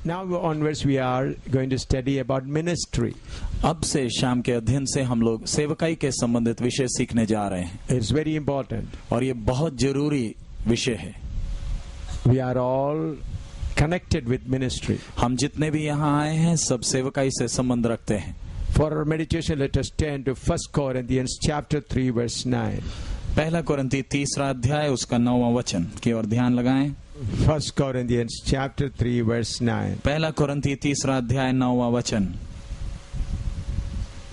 Now onwards we are going to study about ministry. अब से शाम के अध्ययन से हम लोग सेवकाई के संबंधित विषय सीखने जा रहे हैं। It's very important. और ये बहुत जरूरी विषय है। We are all connected with ministry. हम जितने भी यहाँ आए हैं सब सेवकाई से संबंध रखते हैं। For our meditation, let us turn to 1 Corinthians chapter 3 verse 9. पहला कोरिन्थी 3 अध्याय उसका 9वां वचन की ओर ध्यान लगाएं। 1 Corinthians chapter 3 verse 9. पहला कोरिन्थी 3 अध्याय 9वां वचन।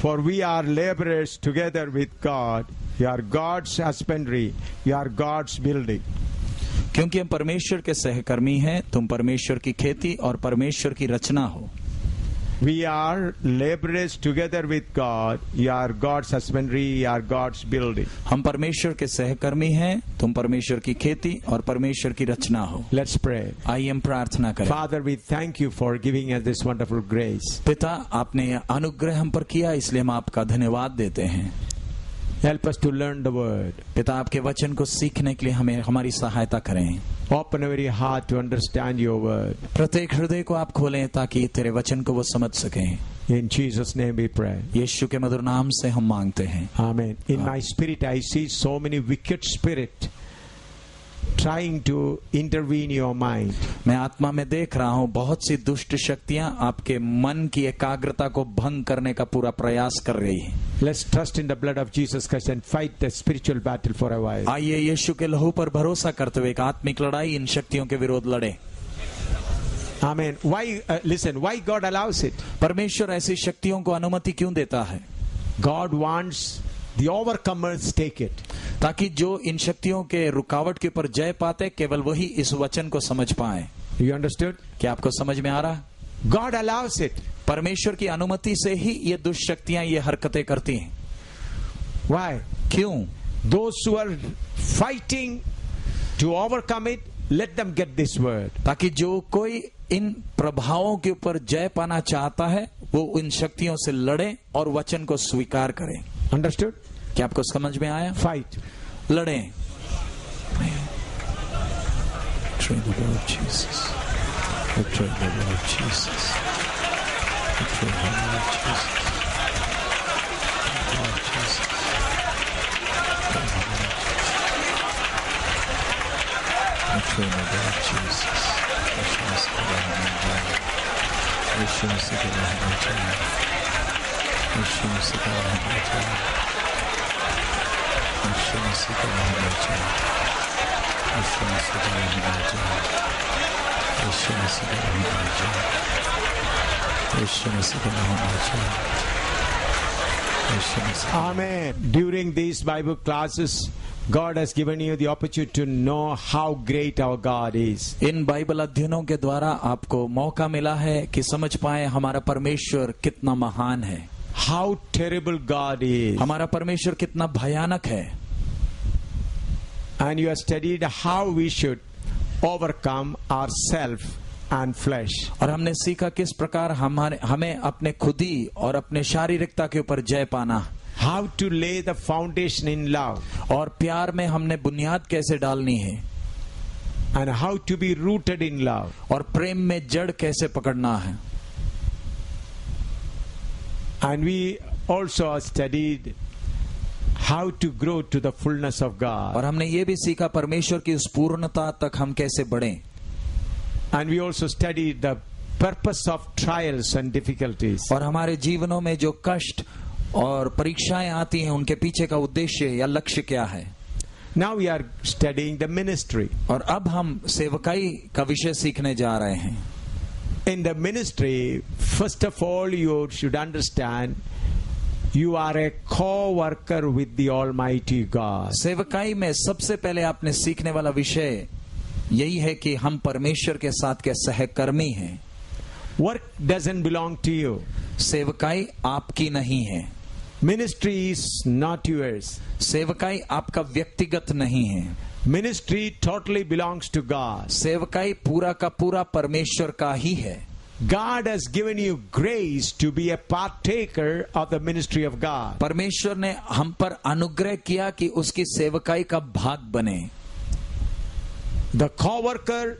For we are laborers together with God. You are God's husbandry. You are God's building. क्योंकि हम परमेश्वर के सहकर्मी हैं, तुम परमेश्वर की खेती और परमेश्वर की रचना हो। We are laborers together with God. You are God's husbandry. You are God's building. हम परमेश्वर के सहकर्मी हैं, तुम परमेश्वर की खेती और परमेश्वर की रचना हो। Let's pray. आइए हम प्रार्थना करें। Father, we thank you for giving us this wonderful grace. पिता, आपने यह अनुग्रह हम पर किया, इसलिए हम आपका धन्यवाद देते हैं। Help us to learn the word. पिता, आपके वचन को सीखने के लिए हमें हमारी सहायता करें। Open every heart to understand your word. प्रत्येक हृदय को आप खोलें ताकि तेरे वचन को वो समझ सकें। In Jesus' name we pray. यीशु के मधुर नाम से हम मांगते हैं। Amen. In my spirit I see so many wicked spirits trying to intervene in your mind. मैं आत्मा में देख रहा हूँ बहुत सी दुष्ट शक्तियाँ आपके मन की एकाग्रता को भंग करने का पूरा प्रयास कर रही हैं। Let's trust in the blood of Jesus Christ and fight the spiritual battle for a while. आइए यीशु के लहू पर भरोसा करते हुए एक आत्मिक लड़ाई इन शक्तियों के विरोध लड़े। Amen. Why? Listen. Why God allows it? परमेश्वर ऐसी शक्तियों को अनुमति क्यों देता है? God wants the overcomers take it. ताकि जो इन शक्तियों के रुकावट के ऊपर जय पाते केवल वही इस वचन को समझ पाए। You understood? क्या आपको समझ में आ रहा? God allows it. परमेश्वर की अनुमति से ही ये दुष्ट शक्तियां ये हरकतें करती हैं। Why? क्यों? Those who are fighting to overcome it, let them get this word. ताकि जो कोई इन प्रभावों के ऊपर जय पाना चाहता है वो इन शक्तियों से लड़े और वचन को स्वीकार करें। Understood? क्या आपको समझ में आया? Fight. लड़ें। Pray the blood of Jesus. Pray the blood of Jesus. Pray the blood of Jesus. Pray the blood of Jesus. यीशु मसीह के नाम में चला। यीशु मसीह के नाम में चला। यीशु मसीह के नाम में चला। यीशु मसीह के नाम में चला। यीशु मसीह के नाम में चला। यीशु मसीह के नाम में चला। यीशु मसीह। Amen. During these Bible classes, God has given you the opportunity to know how great our God is. In Bible अध्ययनों के द्वारा आपको मौका मिला है कि समझ पाए हमारा परमेश्वर कितना महान है। How terrible God is. हमारा परमेश्वर कितना भयानक है। And you have studied how we should overcome ourself and flesh. और हमने सीखा किस प्रकार हमें अपने खुदी और अपने शारीरिकता के ऊपर जय पाना। How to lay the foundation in love. और प्यार में हमने बुनियाद कैसे डालनी है। And how to be rooted in love. और प्रेम में जड़ कैसे पकड़ना है। And we also studied how to grow to the fullness of God. और हमने ये भी सीखा परमेश्वर की उस पूर्णता तक हम कैसे बढ़ें। And we also studied the purpose of trials and difficulties. और हमारे जीवनों में जो कष्ट और परीक्षाएं आती हैं उनके पीछे का उद्देश्य या लक्ष्य क्या है। Now we are studying the ministry. और अब हम सेवकाई का विषय सीखने जा रहे हैं। In the ministry, first of all, you should understand you are a co-worker with the Almighty God. सेवकाई में सबसे पहले आपने सीखने वाला विषय यही है कि हम परमेश्वर के साथ के सहकर्मी हैं। Work doesn't belong to you. सेवकाई आपकी नहीं है। Ministry is not yours. सेवकाई आपका व्यक्तिगत नहीं है। Ministry totally belongs to God. सेवकाई पूरा का पूरा परमेश्वर का ही है। God has given you grace to be a partaker of the ministry of God. परमेश्वर ने हम पर अनुग्रह किया कि उसकी सेवकाई का भाग बने। The co-worker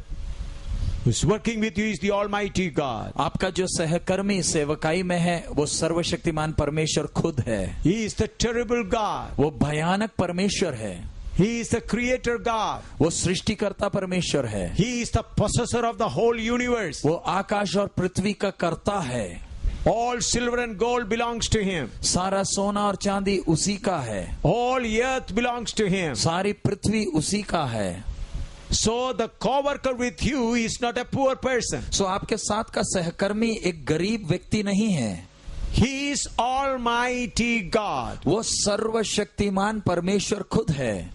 Who's working with you is the Almighty God. आपका जो सहकर्मी सेवकाई में है वो सर्वशक्तिमान परमेश्वर खुद है। He is the terrible God. वो भयानक परमेश्वर है। He is the creator God. वो सृष्टिकर्ता परमेश्वर है। He is the possessor of the whole universe. वो आकाश और पृथ्वी का कर्ता है। All silver and gold belongs to Him. सारा सोना और चांदी उसी का है। All earth belongs to Him. सारी पृथ्वी उसी का है। So the co-worker with you is not a poor person. सो आपके साथ का सहकर्मी एक गरीब व्यक्ति नहीं है। He is Almighty God. वो सर्वशक्तिमान परमेश्वर खुद है।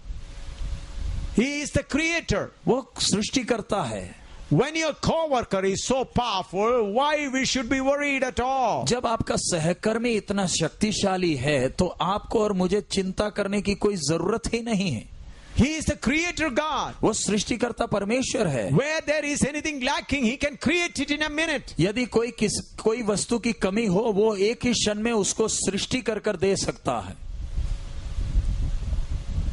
He is the creator. वो सृष्टिकर्ता है। When your co-worker is so powerful, why we should be worried at all? जब आपका सहकर्मी इतना शक्तिशाली है तो आपको और मुझे चिंता करने की कोई जरूरत ही नहीं है। He is the creator God. वो सृष्टिकर्ता परमेश्वर है। Where there is anything lacking, He can create it in a minute. यदि कोई वस्तु की कमी हो वो एक ही क्षण में उसको सृष्टि कर दे सकता है।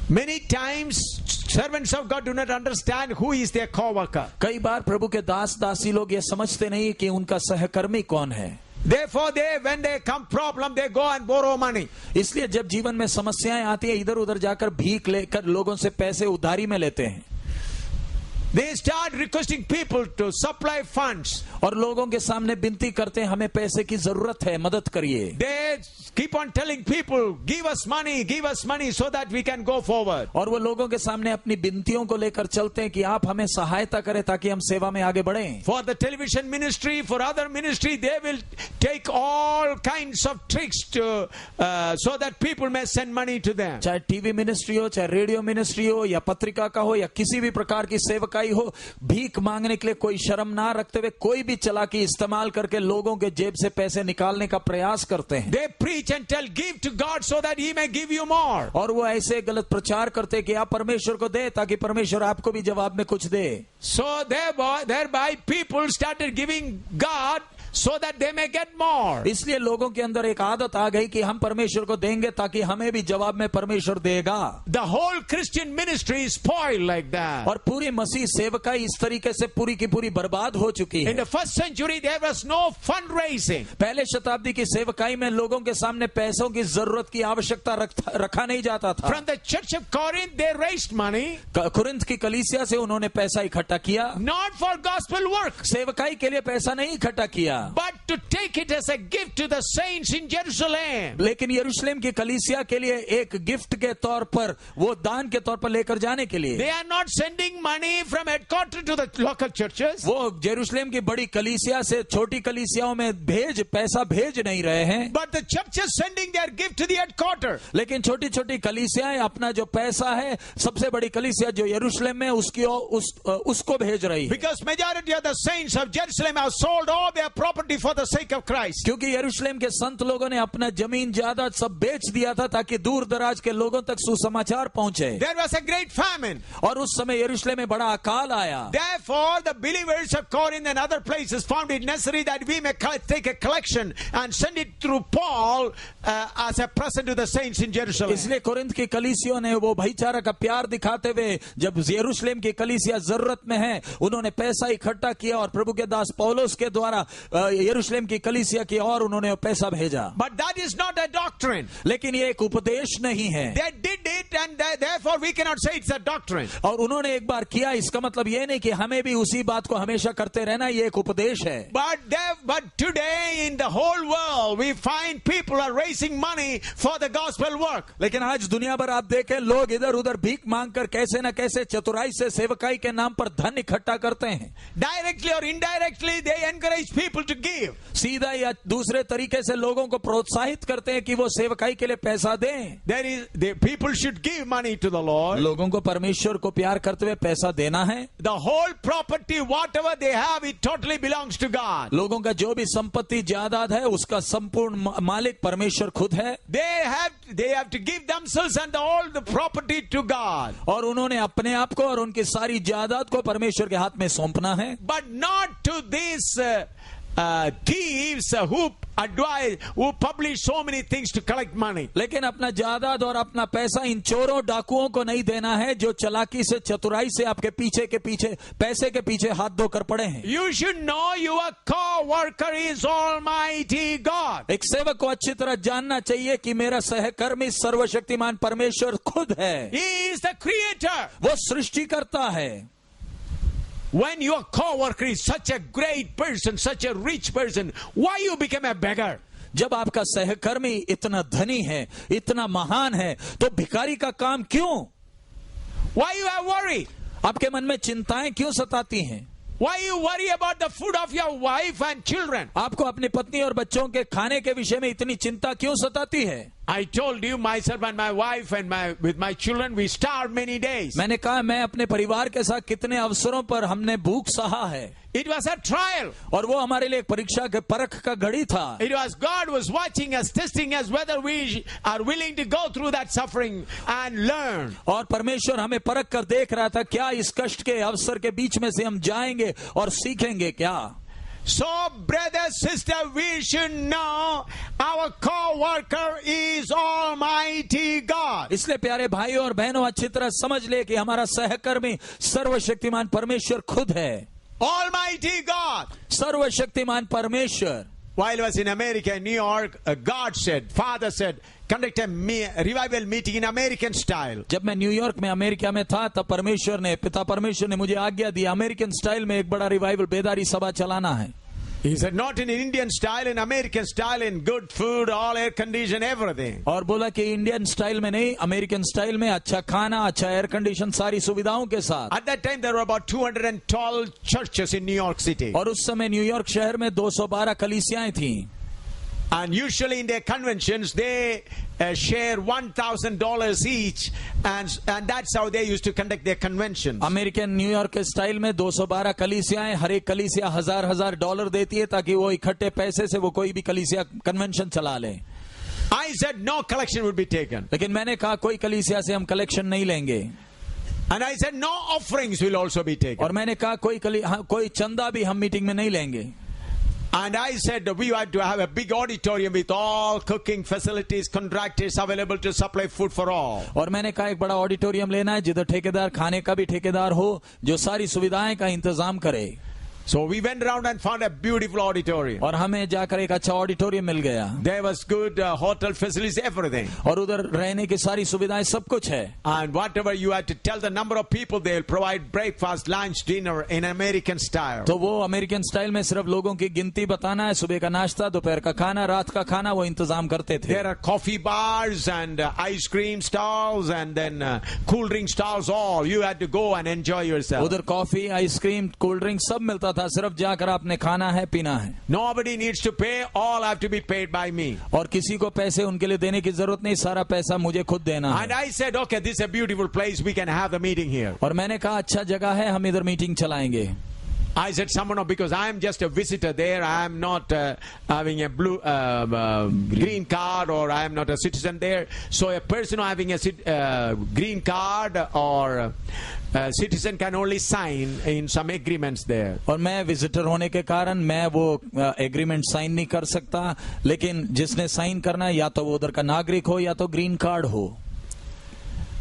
Many times servants of God do not understand who is their co-worker. कई बार प्रभु के दास दासी लोग ये समझते नहीं कि उनका सहकर्मी कौन है। Therefore when they come problem, they go and borrow money. इसलिए जब जीवन में समस्याएं आती है इधर उधर जाकर भीख लेकर लोगों से पैसे उधारी में लेते हैं। They start requesting people to supply funds. और लोगों के सामने विनती करते हैं हमें पैसे की जरूरत है, मदद करिए। They keep on telling people, give us money so that we can go forward. और वो लोगों के सामने अपनी विनतियों को लेकर चलते हैं कि आप हमें सहायता करें ताकि हम सेवा में आगे बढ़ें। For the television ministry, for other ministry, they will take all kinds of tricks to so that people may send money to them. चाहे टीवी मिनिस्ट्री हो, चाहे रेडियो मिनिस्ट्री हो, या पत्रिका का हो, या किसी भी प्रकार की सेवकाई हो, भीख मांगने के लिए कोई शर्म ना रखते हुए कोई भी चालाकी इस्तेमाल करके लोगों के जेब से पैसे निकालने का प्रयास करते हैं। They preach and tell, give to God so that He may give you more. और वो ऐसे गलत प्रचार करते कि आप परमेश्वर को दे ताकि परमेश्वर आपको भी जवाब में कुछ दे। So thereby people started giving God so that they may get more. इसलिए लोगों के अंदर एक आदत आ गई कि हम परमेश्वर को देंगे ताकि हमें भी जवाब में परमेश्वर देगा। The whole Christian ministry is spoiled like that. और पूरी मसीह सेवकाई इस तरीके से पूरी की पूरी बर्बाद हो चुकी है। In the first century there was no fundraising. पहले शताब्दी की सेवकाई में लोगों के सामने पैसों की जरूरत की आवश्यकता रखा नहीं जाता था। From the church of Corinth they raised money. Corinth की कलीसिया से उन्होंने पैसा इकट्ठा किया। Not for gospel work. सेवकाई के लिए पैसा नहीं इकट्ठा किया। But to take it as a gift to the saints in Jerusalem. लेकिन यरूशलेम की कलीसिया के लिए एक गिफ्ट के तौर पर, वो दान के तौर पर लेकर जाने के लिए। They are not sending money from headquarters to the local churches. वो यरूशलेम की बड़ी कलीसिया से छोटी कलीसियाओं में पैसा भेज नहीं रहे हैं। But the churches sending their gift to the headquarters. लेकिन छोटी छोटी कलीसियाएं अपना जो पैसा है सबसे बड़ी कलीसिया जो यरूशलेम में उसको भेज रही है। Because majority of the saints of Jerusalem have sold all their property for the sake of Christ. क्योंकि यरूशलेम के संत लोगों ने अपना जमीन जायदाद सब बेच दिया था ताकि दूर दराज के लोगों तक सुसमाचार पहुंचे। There was a great famine. और उस समय यरूशलेम में बड़ा अकाल आया। Therefore the believers of Corinth and other places found it necessary that we may take a collection and send it through Paul as a present to the saints in Jerusalem. इसलिए Corinth की कलीसियों ने वो भाईचारा का प्यार दिखाते हुए जब यरूशलेम की कलीसिया जरूरत में है उन्होंने पैसा इकट्ठा किया और प्रभु के दास पौलुस के द्वारा यरूशलेम की कलीसिया की और उन्होंने पैसा भेजा। But that is not a doctrine. लेकिन ये एक उपदेश नहीं है। They did it and therefore we cannot say it's a doctrine. और उन्होंने एक बार किया इसका मतलब ये नहीं कि हमें भी उसी बात को हमेशा करते रहना, ये एक उपदेश है। But today in the whole world we find people are raising money for the gospel work. लेकिन आज दुनिया भर आप देखें लोग इधर उधर भीख मांगकर कैसे न कैसे चतुराई से सेवकाई के नाम पर धन इकट्ठा करते हैं। Directly or indirectly they encourage people to give. सीधा या दूसरे तरीके से लोगों को प्रोत्साहित करते हैं कि वो सेवकाई के लिए पैसा दें। People should give money to the Lord. लोगों को परमेश्वर को प्यार करते हुए पैसा देना है। The whole property whatever they have it totally belongs to God. लोगों का जो भी संपत्ति जायदाद है उसका संपूर्ण मालिक परमेश्वर खुद है। They have to give themselves and all the property to God. और उन्होंने अपने आप को और उनकी सारी जायदाद को परमेश्वर के हाथ में सौंपना है। But not to these thieves who publish so many things to collect money. लेकिन अपना जायदाद और अपना पैसा इन चोरों डाकुओं को नहीं देना है जो चालाकी से चतुराई से आपके पीछे के पीछे पैसे के पीछे हाथ धोकर पड़े हैं. You should know your co-worker is Almighty God. एक सेवक को अच्छी तरह जानना चाहिए कि मेरा सहकर्मी सर्वशक्तिमान परमेश्वर खुद है. He is the creator. वो सृष्टिकर्ता है. When your co-worker is such a great person, such a rich person, why you become a beggar? जब आपका सहकर्मी इतना धनी है, इतना महान है, तो भिखारी का काम क्यों? Why you have worry? आपके मन में चिंताएं क्यों सताती हैं? Why you worry about the food of your wife and children? आपको अपनी पत्नी और बच्चों के खाने के विषय में इतनी चिंता क्यों सताती है? I told you, myself and my wife and with my children, we starved many days. मैंने कहा मैं अपने परिवार के साथ कितने अवसरों पर हमने भूख सहा है. It was a trial. और वो हमारे लिए एक परीक्षा के परख का घड़ी था. It was God was watching us, testing us whether we are willing to go through that suffering and learn. और परमेश्वर हमें परख कर देख रहा था क्या इस कष्ट के अवसर के बीच में से हम जाएंगे और सीखेंगे क्या. So, brother, sister, we should know our co-worker is Almighty God. इसलिए प्यारे भाइयों और बहनों अच्छी तरह समझ ले कि हमारा सहकर्मी सर्वशक्तिमान परमेश्वर खुद है. Almighty God. सर्वशक्तिमान परमेश्वर. While I was in America, in New York, Father said, conduct a revival meeting in American style. जब मैं न्यूयॉर्क में अमेरिका में था तब पिता परमेश्वर ने मुझे आज्ञा दी अमेरिकन स्टाइल में एक बड़ा रिवाइवल बेदारी सभा चलाना है. He said, not in Indian style, in American style, in good food, all air condition, everything. और बोला कि इंडियन स्टाइल में नहीं, अमेरिकन स्टाइल में अच्छा खाना, अच्छा एयर कंडीशन, सारी सुविधाओं के साथ. At that time there were about 212 churches in New York City. और उस समय न्यूयॉर्क शहर में 212 कलीसियाएं थीं. And usually in their conventions they share $1,000 each, and that's how they used to conduct their conventions. American New York के style में 212 कलीसियाएं, हर एक कलीसिया $1,000 देती है ताकि वो इकट्ठे पैसे से वो कोई भी कलीसिया कन्वेंशन चला ले. I said no collection would be taken. लेकिन मैंने कहा कोई कलीसिया से हम कलेक्शन नहीं लेंगे. And I said no offerings will also be taken. और मैंने कहा कोई चंदा भी हम मीटिंग में नहीं लेंगे. And I said we had to have a big auditorium with all cooking facilities, contractors available to supply food for all. और मैंने कहा एक बड़ा ऑडिटोरियम लेना है जिधर ठेकेदार खाने का भी ठेकेदार हो जो सारी सुविधाएं का इंतजाम करे. So we went around and found a beautiful auditorium. और हमें जाकर एक अच्छा ऑडिटोरियम मिल गया. There was good hotel facilities, everything. और उधर रहने की सारी सुविधाएं सब कुछ है. And whatever you had to tell the number of people, they will provide breakfast, lunch, dinner in American style. तो वो अमेरिकन स्टाइल में सिर्फ लोगों की गिनती बताना है, सुबह का नाश्ता, दोपहर का खाना, रात का खाना वो इंतजाम करते थे. There are coffee bars and ice cream stalls and then cool drink stalls. All you had to go and enjoy yourself. उधर कॉफी, आइसक्रीम, कोल्ड ड्रिंक सब मिलता था. सिर्फ जाकर आपने खाना है, पीना है. Nobody needs to pay. All have to be paid by me. और किसी को पैसे उनके लिए देने की जरूरत नहीं, सारा पैसा मुझे खुद देना है. And I said, okay, this is a beautiful place. We can have the meeting here. और मैंने कहा अच्छा जगह है, हम इधर मीटिंग चलाएंगे. I said, someone, because I am just a visitor there. I am not having a green card, or I am not a citizen there. So a person having a green card or citizen can only sign in some agreements there. और मैं visitor होने के कारण मैं वो agreement sign नहीं कर सकता, लेकिन जिसने साइन करना है या तो वो उधर का नागरिक हो या तो ग्रीन कार्ड हो.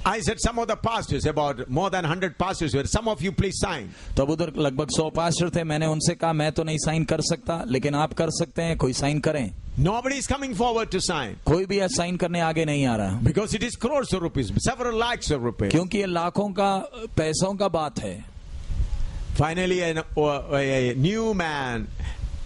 I said, some of the pastors, about more than 100 pastors, were, some of you please sign. तब उधर लगभग 100 पास्टर थे. मैंने उनसे कहा मैं तो नहीं साइन कर सकता, लेकिन आप कर सकते हैं, कोई साइन करें. Nobody is coming forward to sign. कोई भी साइन करने आगे नहीं आ रहा. Because it is crores of rupees, several lakhs of rupees. क्योंकि ये लाखों का पैसों का बात है. Finally, a new man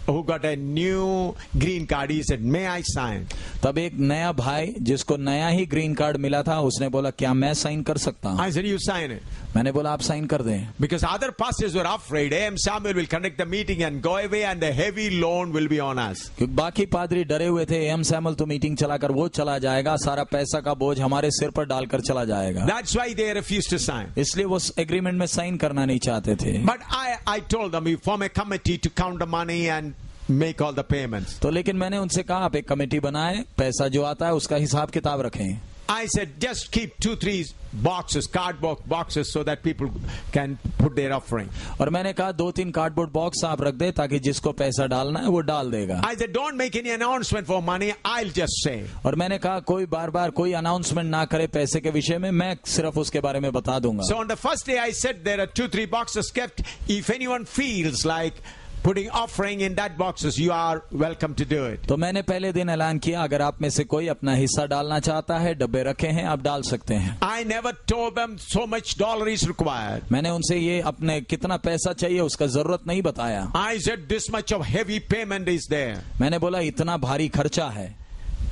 who got a new green card, he said, may I sign? तब एक नया भाई जिसको नया ही ग्रीन कार्ड मिला था उसने बोला क्या मैं साइन कर सकता हूँ. I said, you sign it. मैंने बोला आप साइन कर दें. Because other pastors were afraid A.M. Samuel will conduct the meeting and go away and the heavy loan will be on us. क्योंकि बाकी पादरी डरे हुए थे एम सैमुअल तो मीटिंग चलाकर वो चला जाएगा, सारा पैसा का बोझ हमारे सिर पर डालकर चला जाएगा. That's why they refused to sign. इसलिए वो एग्रीमेंट में साइन करना नहीं चाहते थे. But I told them, we form a committee to count the money and make all the payments. तो लेकिन मैंने उनसे कहा आप एक कमेटी बनाएं, पैसा जो आता है उसका हिसाब किताब रखें. I said, just keep 2-3 boxes, cardboard boxes, so that people can put their offering. और मैंने कहा 2-3 कार्डबोर्ड बॉक्स आप रख दे ताकि जिसको पैसा डालना है वो डाल देगा. I said, don't make any announcement for money, I'll just say. और मैंने कहा कोई बार बार कोई अनाउंसमेंट ना करे पैसे के विषय में, मैं सिर्फ उसके बारे में बता दूंगा. So on the first day I said there are 2-3 boxes kept. If anyone feels like putting offering in that boxes, you are welcome to do it. तो मैंने पहले दिन ऐलान किया, अगर आप में से कोई अपना हिस्सा डालना चाहता है, डब्बे रखे हैं, आप डाल सकते हैं. I never told them so much dollar is required. मैंने उनसे ये अपने कितना पैसा चाहिए उसका जरूरत नहीं बताया. I said this much of heavy payment is there. मैंने बोला इतना भारी खर्चा है.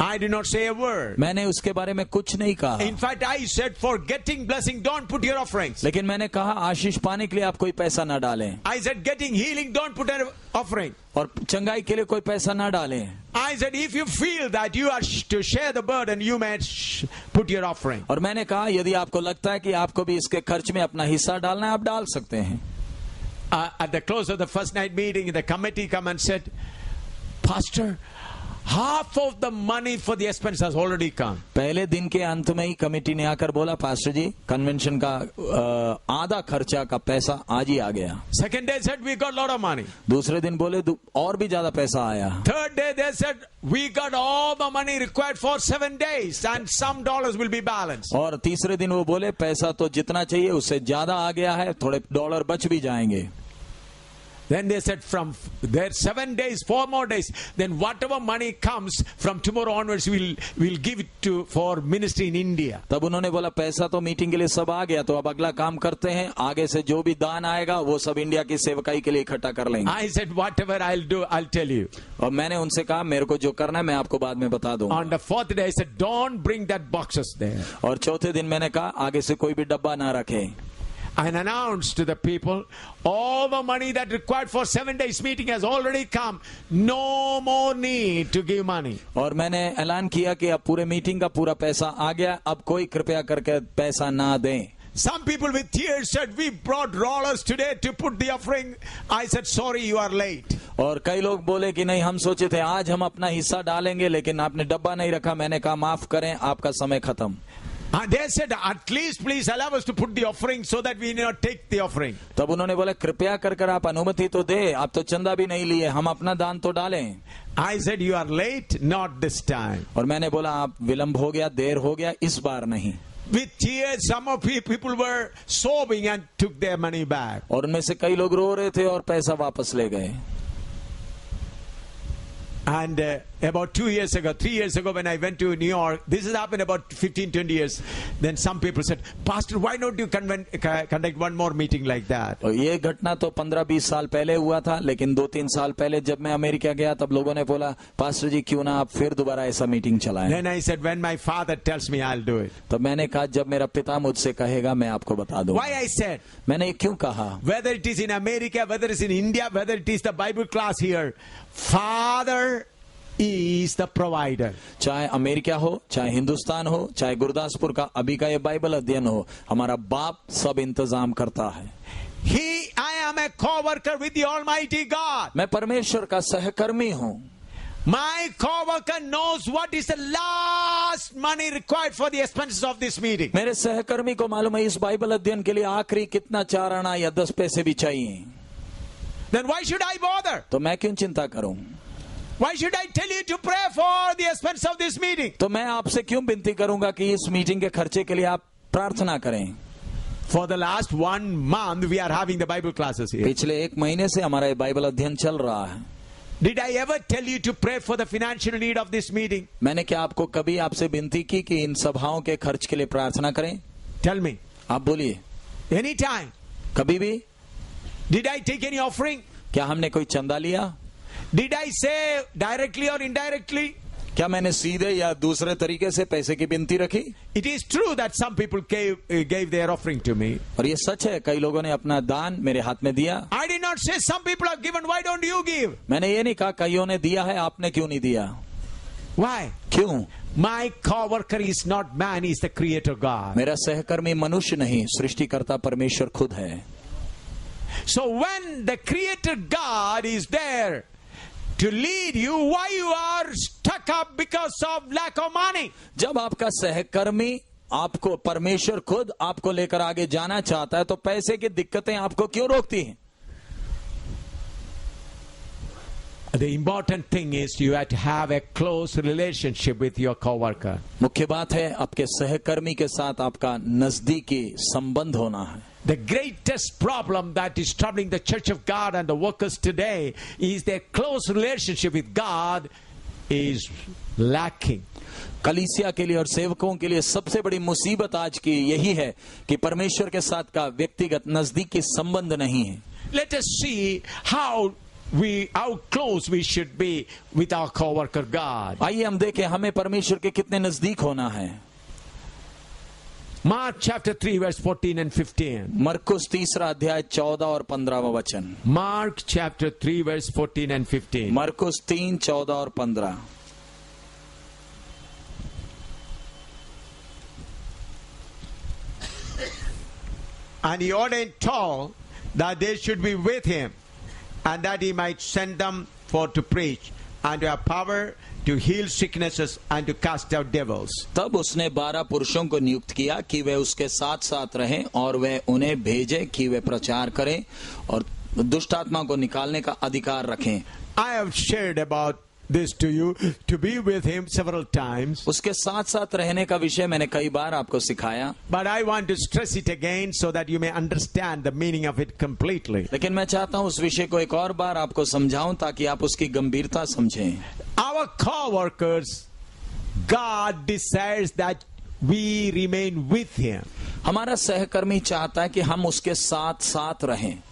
I did not say a word. मैंने उसके बारे में कुछ नहीं कहा. In fact, I said for getting blessing, don't put your offerings. लेकिन मैंने कहा आशीष पाने के लिए आप कोई पैसा ना डालें. I said getting healing, don't put an offering. और चंगाई के लिए कोई पैसा ना डालें. I said if you feel that you are to share the burden, you may put your offering. और मैंने कहा यदि आपको लगता है कि आपको भी इसके खर्च में अपना हिस्सा डालना है, आप डाल सकते हैं. At the close of the first night meeting, the committee come and said, Pastor, half of the money for the expense has already come. पहले दिन के अंत में ही कमेटी ने आकर बोला, पास्टर जी कन्वेंशन का आधा खर्चा का पैसा आज ही आ गया. Second day said we got a lot of money. दूसरे दिन बोले और भी ज्यादा पैसा आया. Third day they said we got all the money required for 7 days and some dollars will be balanced. और तीसरे दिन वो बोले पैसा तो जितना चाहिए उससे ज्यादा आ गया है, थोड़े डॉलर बच भी जाएंगे. Then they said from there 7 days, 4 more days, then whatever money comes from tomorrow onwards, we'll give it to for ministry in India. तब उन्होंने बोला पैसा तो मीटिंग के लिए सब आ गया, तो अब अगला काम करते हैं, आगे से जो भी दान आएगा वो सब इंडिया की सेवकाई के लिए इकट्ठा कर लेंगे. I said whatever I'll do, I'll tell you. और मैंने उनसे कहा मेरे को जो करना है मैं आपको बाद में बता दूंगा. On the 4th day I said don't bring that boxes there. और चौथे दिन मैंने कहा आगे से कोई भी डब्बा ना रखे. And announced to the people, all the money that required for 7 days meeting has already come. No more need to give money. और मैंने ऐलान किया कि अब पूरे मीटिंग का पूरा पैसा आ गया, अब कोई कृपया करके पैसा ना दें. Some people with tears said, we brought rollers today to put the offering. I said, sorry, you are late. और कई लोग बोले कि नहीं हम सोचे थे आज हम अपना हिस्सा डालेंगे लेकिन आपने डब्बा नहीं रखा. मैंने कहा माफ करें, आपका समय खत्म. And they said, at least please allow us to put the offering so that we need not take the offering. तब उन्होंने बोला कृपया कर आप अनुमति तो दे, आप तो चंदा भी नहीं लिए, हम अपना दान तो डालें. I said, you are late, not this time. और मैंने बोला आप विलंब हो गया, देर हो गया, इस बार नहीं. With tears, some of people were sobbing and took their money back. और उनमें से कई लोग रो रहे थे और पैसा वापस ले गए. And about 2 years ago, 3 years ago, when I went to New York, this has happened about 15-20 years. Then some people said, Pastor, why don't you conduct one more meeting like that? और ये घटना तो 15-20 साल पहले हुआ था, लेकिन 2-3 साल पहले जब मैं अमेरिका गया तब लोगों ने बोला, पास्टर जी क्यों ना आप फिर दोबारा ऐसा मीटिंग चलाएं. Then I said, when my father tells me, I'll do it. तब मैंने कहा जब मेरा पिता मुझसे कहेगा मैं आपको बता दूंगा. Why I said? मैंने क्यों कहा? Whether it is in America, whether it's in India, whether it is the Bible class here, Father is the provider. चाहे अमेरिका हो, चाहे हिंदुस्तान हो, चाहे गुरदासपुर का अभी का ये बाइबल अध्ययन हो, हमारा बाप सब इंतजाम करता है. I am a co-worker with the Almighty God. मैं परमेश्वर का सहकर्मी हूँ. My co-worker knows what is the last money required for the expenses of this meeting. मेरे सहकर्मी को मालूम है इस बाइबल अध्ययन के लिए आखिरी कितना 4 आना या 10 पैसे भी चाहिए. Then why should I bother? तो मैं क्यों चिंता करूं? Why should I tell you to pray for the expense of this meeting? तो मैं आपसे क्यों विनती करूंगा कि इस मीटिंग के खर्चे के लिए आप प्रार्थना करें. For the last 1 month we are having the Bible classes here. पिछले 1 महीने से हमारा ये बाइबल अध्ययन चल रहा है. Did I ever tell you to pray for the financial need of this meeting? मैंने क्या आपको कभी आपसे विनती की कि इन सभाओं के खर्च के लिए प्रार्थना करें? Tell me. आप बोलिए. Anytime. कभी भी. Did I take any offering? क्या हमने कोई चंदा लिया? Did I say directly or indirectly? क्या मैंने सीधे या दूसरे तरीके से पैसे की विनती रखी? It is true that some people gave their offering to me. और ये सच है कई लोगों ने अपना दान मेरे हाथ में दिया. I did not say some people have given, why don't you give? मैंने ये नहीं कहा कईयों ने दिया है आपने क्यों नहीं दिया. Why? क्यों? My co-worker is not man, he is the creator God. मेरा सहकर्मी मनुष्य नहीं, सृष्टिकर्ता परमेश्वर खुद है. So when the creator God is there, to lead you why you are stuck up because of lack of money. जब आपका सहकर्मी आपको, परमेश्वर खुद आपको लेकर आगे जाना चाहता है, तो पैसे की दिक्कतें आपको क्यों रोकती हैं? The important thing is you have to have a close relationship with your coworker. मुख्य बात है आपके सहकर्मी के साथ आपका नजदीकी संबंध होना है। The greatest problem that is troubling the Church of God and the workers today is their close relationship with God is lacking. कलीसिया के लिए और सेवकों के लिए सबसे बड़ी मुसीबत आज की यही है कि परमेश्वर के साथ का व्यक्तिगत नजदीकी संबंध नहीं है। Let us see how close we should be with our co-worker God. आइए हम देखें हमें परमेश्वर के कितने नजदीक होना है। Mark chapter 3 verse 14 and 15. मरकुस 3 अध्याय 14 और 15वां वचन। Mark chapter 3 verse 14 and 15. मरकुस 3, 14 और 15। And he ordained 12 that they should be with him, and that he might send them forth to preach, and to have power to heal sicknesses and to cast out devils. तब उसने 12 पुरुषों को नियुक्त किया कि वे उसके साथ साथ रहें और वे उन्हें भेजे कि वे प्रचार करें और दुष्ट आत्मा को निकालने का अधिकार रखें। I have shared about this to you, to be with him several times. उसके साथ साथ रहने का विषय मैंने कई बार आपको सिखाया, But I want to stress it again so that you may understand the meaning of it completely. लेकिन मैं चाहता हूं उस विषय को एक और बार आपको समझाऊं ताकि आप उसकी गंभीरता समझें। Our co-workers, God desires that we remain with him. हमारा सहकर्मी चाहता है कि हम उसके साथ साथ रहें।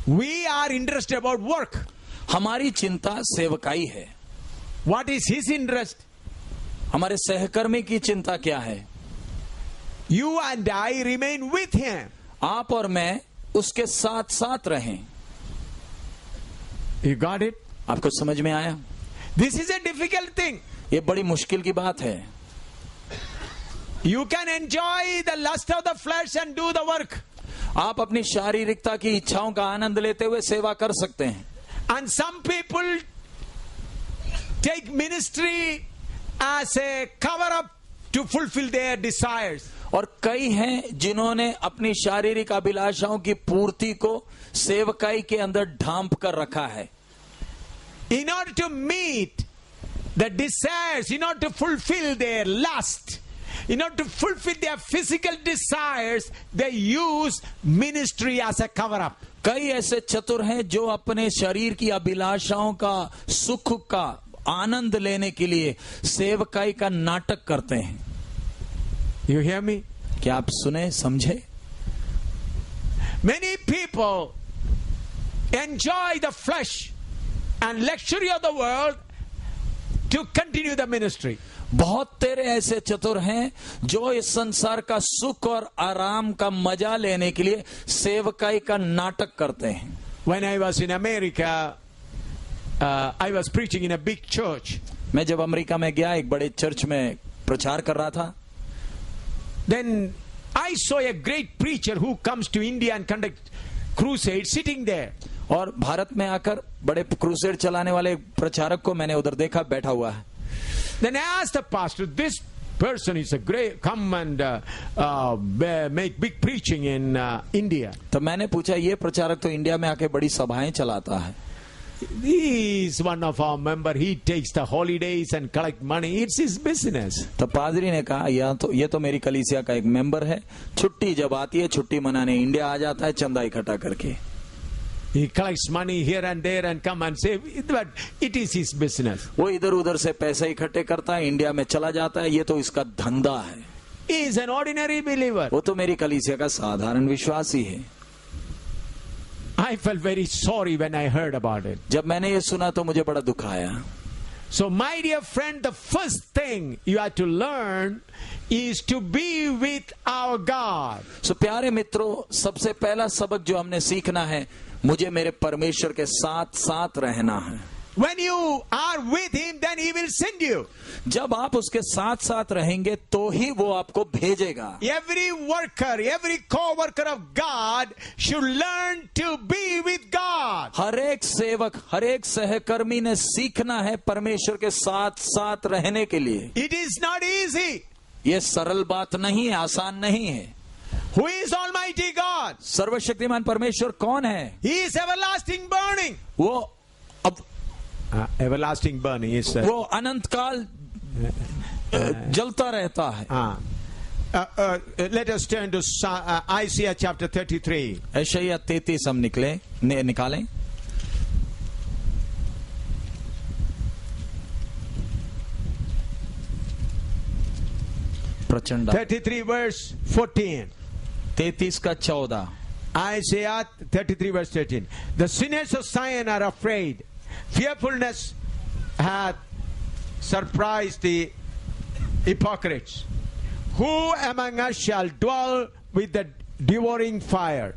We are interested about work. हमारी चिंता सेवकाई है। What is his interest? हमारे सहकर्मी की चिंता क्या है? You and I remain with him. आप और मैं उसके साथ साथ रहें। You got it? आपको समझ में आया? This is a difficult thing. ये बड़ी मुश्किल की बात है। You can enjoy the lust of the flesh and do the work. आप अपनी शारीरिकता की इच्छाओं का आनंद लेते हुए सेवा कर सकते हैं। And some people take ministry as a cover-up to fulfill their desires. और कई हैं जिन्होंने अपनी शारीरिक अभिलाषाओं की पूर्ति को सेवकाई के अंदर ढांप कर रखा है। In order to meet the desires, in order to fulfill their lust, in order to fulfill their physical desires, they use ministry as a cover-up. कई ऐसे चतुर हैं जो अपने शरीर की अभिलाषाओं का, सुख का आनंद लेने के लिए सेवकाई का नाटक करते हैं। You hear me? क्या आप सुने, समझे? Many people enjoy the flesh and luxury of the world to continue the ministry. बहुत तेरे ऐसे चतुर हैं जो इस संसार का सुख और आराम का मजा लेने के लिए सेवकाई का नाटक करते हैं। When I was in America, I was preaching in a big church. मैं जब अमेरिका में गया, एक बड़े चर्च में प्रचार कर रहा था। Then I saw a great preacher who comes to India and conduct crusade sitting there. और भारत में आकर बड़े क्रूसेड चलाने वाले प्रचारक को मैंने उधर देखा बैठा हुआ है। Then I asked the pastor, this person is a great, come and make big preaching in India. तो मैंने पूछा, ये प्रचारक तो इंडिया में आके बड़ी सभाएं चलाता है। He is one of our member. He takes the holidays and collect money. It's his business. तो पादरी ने कहा, ये तो मेरी कलीसिया का एक मेंबर है, छुट्टी जब आती है छुट्टी मनाने इंडिया आ जाता है चंदा इकट्ठा करके। He collects money here and there and come and say, but it is his business. वो इधर उधर से पैसे इकट्ठे करता है, इंडिया में चला जाता है, ये तो इसका धंधा है। He is an ordinary believer. वो तो मेरी कलीसिया का साधारण विश्वासी है। I felt very sorry when I heard about it. जब मैंने ये सुना तो मुझे बड़ा दुख आया। So my dear friend, the first thing you have to learn is to be with our God. So प्यारे मित्रों, सबसे पहला सबक जो हमने सीखना है, मुझे मेरे परमेश्वर के साथ साथ रहना है। when you are with him, then he will send you. जब आप उसके साथ साथ रहेंगे तो ही वो आपको भेजेगा. Every worker, every co-worker of God should learn to be with God. हर एक सेवक, हर एक सहकर्मी ने सीखना है परमेश्वर के साथ साथ रहने के लिए. It is not easy. ये सरल बात नहीं है, आसान नहीं है. Who is Almighty God? सर्वशक्तिमान परमेश्वर कौन है? He is everlasting burning. वो अब Everlasting burning is. वो अनंत काल जलता रहता है. Let us turn to Isaiah chapter 33. यशायाह 33 हम निकालें. प्रचंड 33 verse 14. 33 का 14. Isaiah 33 verse 13. The sinners of Zion are afraid. Fearfulness hath surprised the hypocrites. Who among us shall dwell with the devouring fire?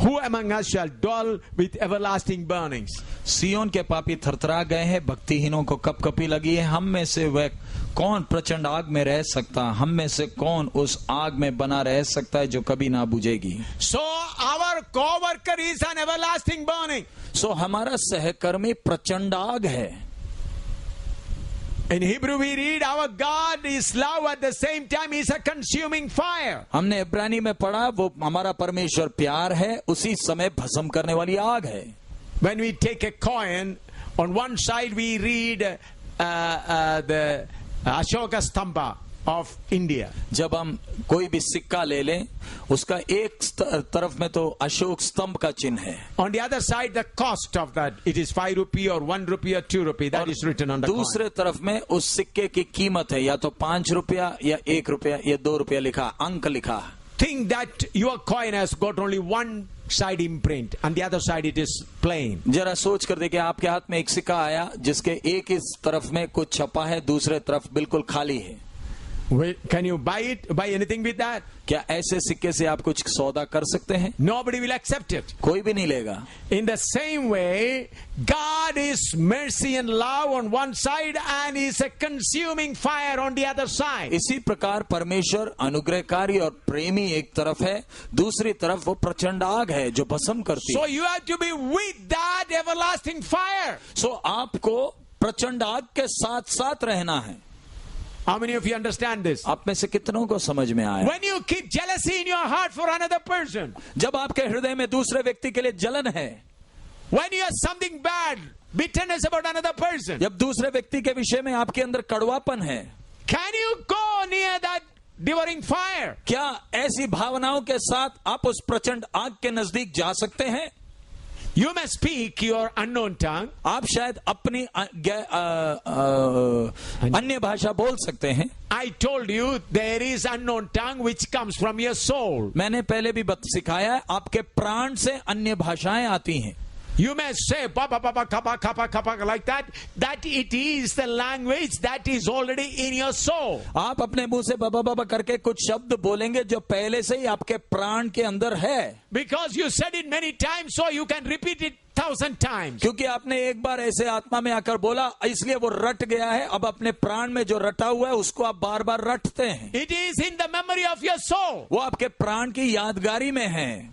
Who among us shall dwell with everlasting burnings? सियोन के पापी थरथरा गए हैं, भक्तिहीनों को कपकपी लगी है. हम में से वह कौन प्रचंड आग में रह सकता? हम में से कौन उस आग में बना रह सकता है जो कभी ना बुझेगी? So our co-worker is an everlasting burning. सो हमारा सहकर्मी प्रचंड आग है. In Hebrew we read our God is love, at the same time he is a consuming fire. हमने इब्रानी में पढ़ा वो हमारा परमेश्वर प्यार है, उसी समय भस्म करने वाली आग है. When we take a coin, on one side we read the Ashoka Stamba of India. जब हम कोई भी सिक्का ले लें, उसका एक तरफ में तो अशोक स्तंभ का चिन्ह है. On the other side, the cost of that, it is 5 rupee or 1 rupee or 2 rupee. That is written on the coin. दूसरे तरफ में उस सिक्के की कीमत है या तो 5 रुपया या 1 रुपया या 2 रुपया लिखा, अंक लिखा. Think that your coin has got only one side imprint and the other side it is plain. जरा सोच कर देखिए, आपके हाथ में एक सिक्का आया जिसके एक इस तरफ में कुछ छपा है, दूसरे तरफ बिल्कुल खाली है. Can you buy it? Buy anything with that? क्या ऐसे सिक्के से आप कुछ सौदा कर सकते हैं? Nobody will accept it. कोई भी नहीं लेगा. In the same way, God is mercy and love on one side and is a consuming fire on the other side. इसी प्रकार परमेश्वर अनुग्रहकारी और प्रेमी एक तरफ है, दूसरी तरफ वो प्रचंड आग है जो भस्म करती है. So you have to be with that everlasting fire. So आपको प्रचंड आग के साथ साथ रहना है. How many of you understand this? आप में से कितनों को समझ में आया? When you keep jealousy in your heart for another person, जब आपके हृदय में दूसरे व्यक्ति के लिए जलन है, when you have something bad, bitterness about another person, जब दूसरे व्यक्ति के विषय में आपके अंदर कड़वापन है, can you go near that devouring fire? क्या ऐसी भावनाओं के साथ आप उस प्रचंड आग के नजदीक जा सकते हैं? You may speak your unknown tongue. आप शायद अपनी अन्य भाषा बोल सकते हैं. I told you there is unknown tongue which comes from your soul. मैंने पहले भी सिखाया है, आपके प्राण से अन्य भाषाएं आती हैं. You may say papa papa kappa kappa kappa like that. That it is the language that is already in your soul. आप अपने मुंह से बाबा बाबा करके कुछ शब्द बोलेंगे जो पहले से ही आपके प्राण के अंदर है. Because you said it many times, so you can repeat it 1,000 times. क्योंकि आपने एक बार ऐसे आत्मा में आकर बोला, इसलिए वो रट गया है. अब अपने प्राण में जो रटा हुआ है उसको आप बार बार रटते हैं. It is in the memory of your soul. वो आपके प्राण की यादगारी में है.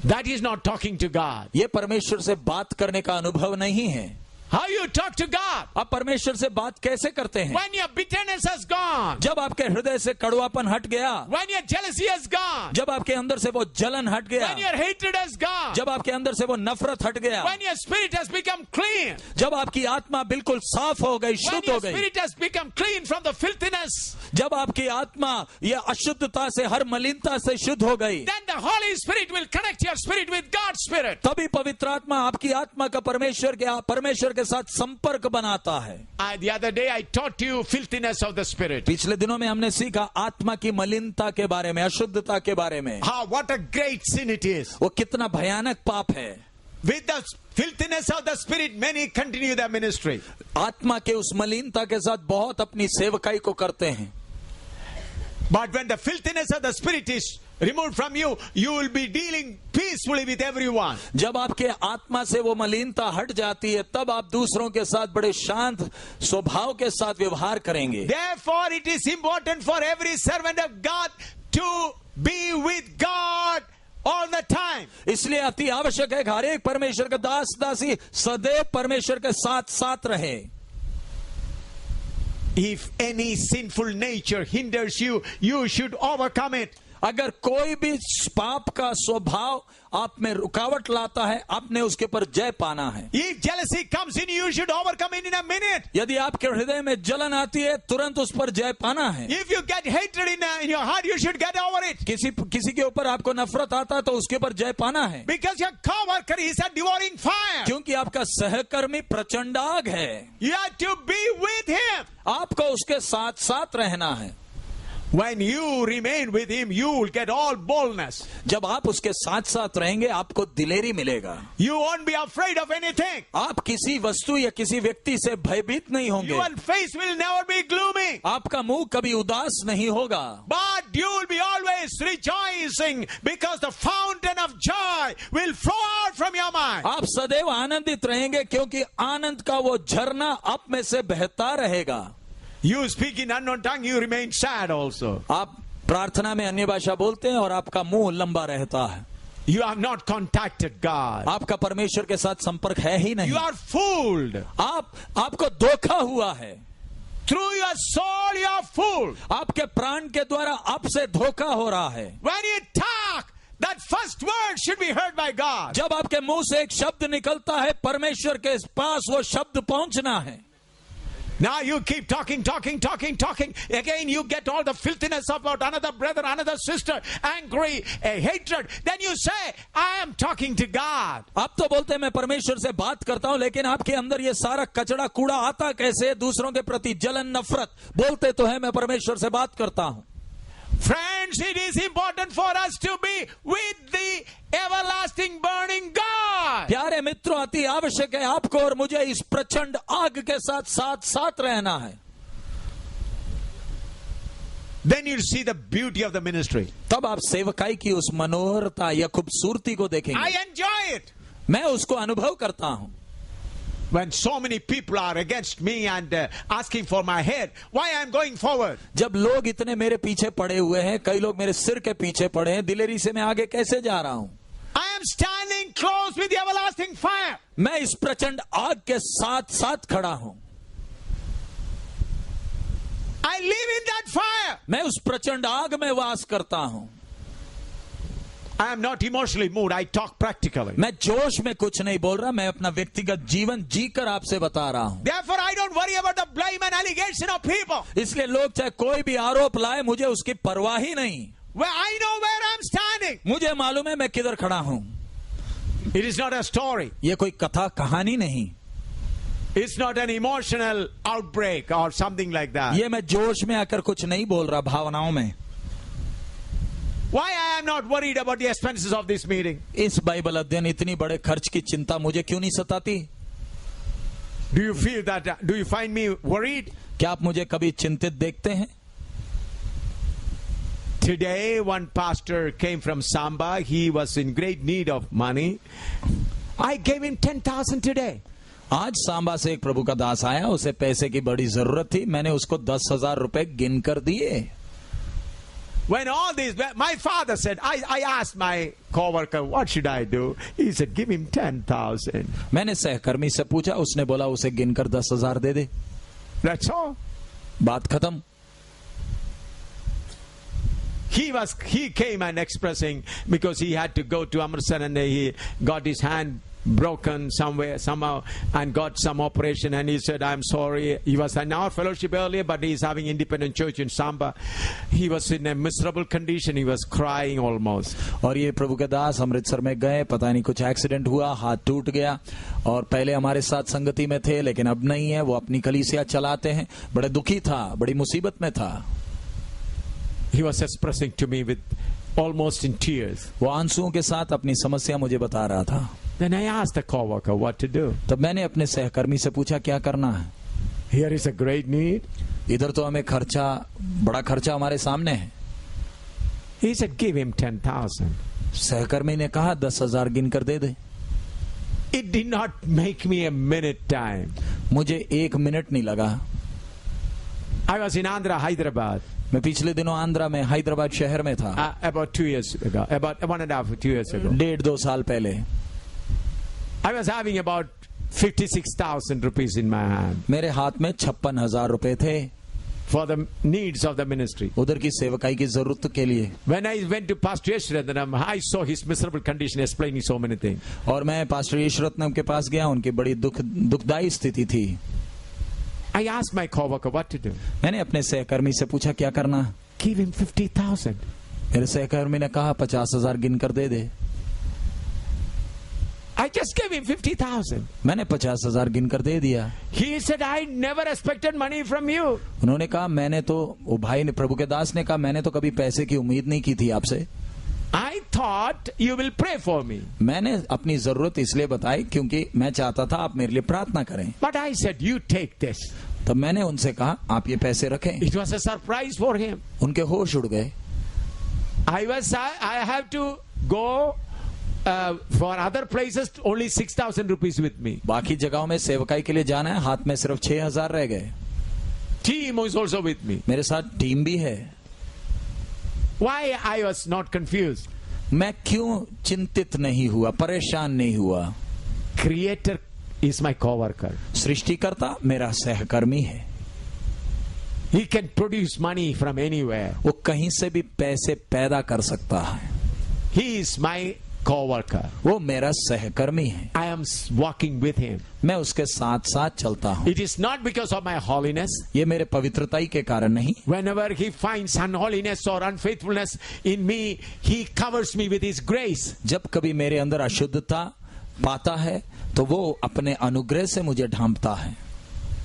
That is not talking to God. ये परमेश्वर से बात करने का अनुभव नहीं है. How you talk to God? आप परमेश्वर से बात कैसे करते हैं? When your bitterness has gone. जब आपके हृदय से कड़वापन हट गया. When your jealousy has gone. जब आपके अंदर से वो जलन हट गया. When your hatred has gone. जब आपके अंदर से वो नफरत हट गया. When your spirit has become clean. जब आपकी आत्मा बिल्कुल साफ हो गई, When शुद्ध हो your गई. spirit has become clean from the filthiness. जब आपकी आत्मा ये अशुद्धता से, हर मलिनता से शुद्ध हो गई, Then the Holy Spirit will connect your spirit with God's spirit. तभी पवित्र आत्मा आपकी आत्मा का परमेश्वर के साथ संपर्क बनाता है. The other day I taught you filthiness of the spirit. पिछले दिनों में हमने सीखा आत्मा की मलिनता के बारे में, अशुद्धता के बारे में. What a great sin it is. वो कितना भयानक पाप है. With the filthiness of the spirit, many continue their ministry. आत्मा के उस मलिनता के साथ बहुत अपनी सेवकाई को करते हैं. But when the filthiness of the spirit is removed from you, you will be dealing peacefully with everyone. जब आपके आत्मा से वो मलिनता हट जाती है तब आप दूसरों के साथ बड़े शांत स्वभाव के साथ व्यवहार करेंगे. Therefore, it is important for every servant of God to be with God all the time. इसलिए अति आवश्यक है कि हर एक परमेश्वर का दास दासी सदैव परमेश्वर के साथ साथ रहे. If any sinful nature hinders you, you should overcome it. अगर कोई भी पाप का स्वभाव आप में रुकावट लाता है, आपने उसके पर जय पाना है. If jealousy comes in you, you should overcome it in a minute. यदि आपके हृदय में जलन आती है तुरंत उस पर जय पाना है. If you get hatred in your heart, you should get over it. किसी के ऊपर आपको नफरत आता है तो उसके ऊपर जय पाना है. Because your coworker is a devouring fire. क्योंकि आपका सहकर्मी प्रचंड आग है. You have to be with him. आपको उसके साथ साथ रहना है. When you remain with him, you will get all boldness. जब आप उसके साथ साथ रहेंगे आपको दिलेरी मिलेगा. You won't be afraid of anything. आप किसी वस्तु या किसी व्यक्ति से भयभीत नहीं होंगे. Your face will never be gloomy. आपका मुंह कभी उदास नहीं होगा. But you will be always rejoicing because the fountain of joy will flow out from your mind. आप सदैव आनंदित रहेंगे क्योंकि आनंद का वो झरना आप में से बहता रहेगा. You speak in unknown tongue, you remain sad also. आप प्रार्थना में अन्य भाषा बोलते हैं और आपका मुंह लंबा रहता है. You have not contacted God. आपका परमेश्वर के साथ संपर्क है ही नहीं. You are fooled. आपको धोखा हुआ है. Through your soul you are fooled. आपके प्राण के द्वारा आपसे धोखा हो रहा है. When you talk, that first word should be heard by God. जब आपके मुंह से एक शब्द निकलता है परमेश्वर के पास वो शब्द पहुंचना है. Now you keep talking. Again you get all the filthiness about another brother, another sister, angry, hatred. Then you say, I am talking to God. आप तो बोलते हैं मैं परमेश्वर से बात करता हूं, लेकिन आपके अंदर ये सारा कचड़ा कूड़ा आता कैसे? दूसरों के प्रति जलन नफरत. बोलते तो है मैं परमेश्वर से बात करता हूं. Friends, it is important for us to be with the everlasting burning God. प्यारे मित्रों, अति आवश्यक है आपको और मुझे इस प्रचंड आग के साथ साथ साथ रहना है. Then you'll see the beauty of the ministry. तब आप सेवकाई की उस मनोहरता या खूबसूरती को देखेंगे. I enjoy it. मैं उसको अनुभव करता हूं. When so many people are against me and asking for my head, why I am going forward? जब लोग इतने मेरे पीछे पड़े हुए हैं, कई लोग मेरे सिर के पीछे पड़े हैं, दिलेरी से मैं आगे कैसे जा रहा हूं? I am standing close with the everlasting fire. मैं इस प्रचंड आग के साथ साथ खड़ा हूं. I live in that fire. मैं उस प्रचंड आग में वास करता हूं. I am not emotionally moved. I talk practically. मैं जोश में कुछ नहीं बोल रहा, मैं अपना व्यक्तिगत जीवन जीकर आपसे बता रहा हूं. Therefore, I don't worry about the blame and allegation of people. इसलिए लोग चाहे कोई भी आरोप लाए, मुझे उसकी परवाह ही नहीं. Well, I know where I'm standing. मुझे मालूम है मैं किधर खड़ा हूं. It is not a story. ये कोई कथा कहानी नहीं. It's not an emotional outbreak or something like that. ये मैं जोश में आकर कुछ नहीं बोल रहा, भावनाओं में. Why I am not worried about the expenses of this meeting? इस बाइबल अध्ययन इतनी बड़े खर्च की चिंता मुझे क्यों नहीं सताती? Do you feel that? Do you find me worried? क्या आप मुझे कभी चिंतित देखते हैं? Today, one pastor came from Samba. He was in great need of money. I gave him 10,000 today. आज सांबा से एक प्रभु का दास आया, उसे पैसे की बड़ी जरूरत थी. मैंने उसको 10,000 रुपए गिन कर दिए. When all these, my father said, I asked my co-worker, what should I do? He said, give him 10,000. मैंने सहकर्मी से पूछा, उसने बोला उसे गिनकर 10,000 दे दे. That's all. बात खत्म. He came and expressing because he had to go to Amritsar and he got his hand broken somehow and got some operation, and he said, I'm sorry. He was in our fellowship earlier, but he's having independent church in Samba. He was in a miserable condition. He was crying almost. और ये प्रभु के दास अमृतसर में गए, पता नहीं कुछ accident हुआ, हाथ टूट गया, और पहले हमारे साथ संगति में थे लेकिन अब नहीं है. वो अपनी कलीसिया चलाते हैं. बड़े दुखी था, बड़ी मुसीबत में था. He was expressing to me with almost in tears. वो आंसुओं के साथ अपनी समस्या मुझे बता रहा था. Then I asked the co-worker what to do. तब मैंने अपने सहकर्मी से पूछा क्या करना है. Here is a great need. इधर तो हमें बड़ा खर्चा हमारे सामने है. He said, give him 10,000. सहकर्मी ने कहा 10,000 गिन कर दे दे। It did not make me a minute time. मुझे 1 मिनट नहीं लगा। I was in Andhra, Hyderabad, मैं पिछले दिनों आंध्रा में हैदराबाद शहर में था, about 2 years ago, about 1.5 2 years ago. 1.5-2 साल पहले। I was having about 56,000 rupees in my hand मेरे हाथ में 56,000 रुपए थे for the needs of the ministry. उधर की सेवकाई की जरूरत के लिए। When I went to Pastor Yeshwarantham, I saw his miserable condition, explaining so many things. और मैं पास्टर यशरत्नम के पास गया, उनकी बड़ी दुखदायी स्थिति थी। I asked my coworker what to do. मैंने अपने सहकर्मी से पूछा क्या करना। Give him 50,000. मेरे सहकर्मी ने कहा 50,000 गिन कर दे दे। I just gave him 50,000. मैंने 50,000 गिन कर दे दिया। He said, I never expected money from you. उन्होंने कहा मैंने तो, वो भाई ने, प्रभु के दास ने कहा मैंने तो कभी पैसे की उम्मीद नहीं की थी आपसे। I thought you will pray for me. मैंने अपनी जरूरत इसलिए बताई क्योंकि मैं चाहता था आप मेरे लिए प्रार्थना करें। But I said, you take this. तब मैंने उनसे कहा आप ये पैसे रखें। It was a surprise for him. उनके होश उड़ गए। I have to go for other places, only 6,000 rupees with me. बाकी जगहों में सेवकाई के लिए जाना है, हाथ में सिर्फ 6,000 रह गए। Team is also with me. मेरे साथ टीम भी है। Why I was not confused? मैं क्यों चिंतित नहीं हुआ, परेशान नहीं हुआ? Creator is my coworker. सृष्टिकर्ता मेरा सहकर्मी है। He can produce money from anywhere. वो कहीं से भी पैसे पैदा कर सकता है। He is my coworker. वो मेरा सहकर्मी है। I am walking with him. मैं उसके साथ साथ चलता हूँ। It is not because of my holiness. ये मेरे पवित्रताई के कारण नहीं। Whenever he finds unholiness or unfaithfulness in me, he covers me with his grace. जब कभी मेरे अंदर अशुद्धता पाता है तो वो अपने अनुग्रह से मुझे ढांपता है।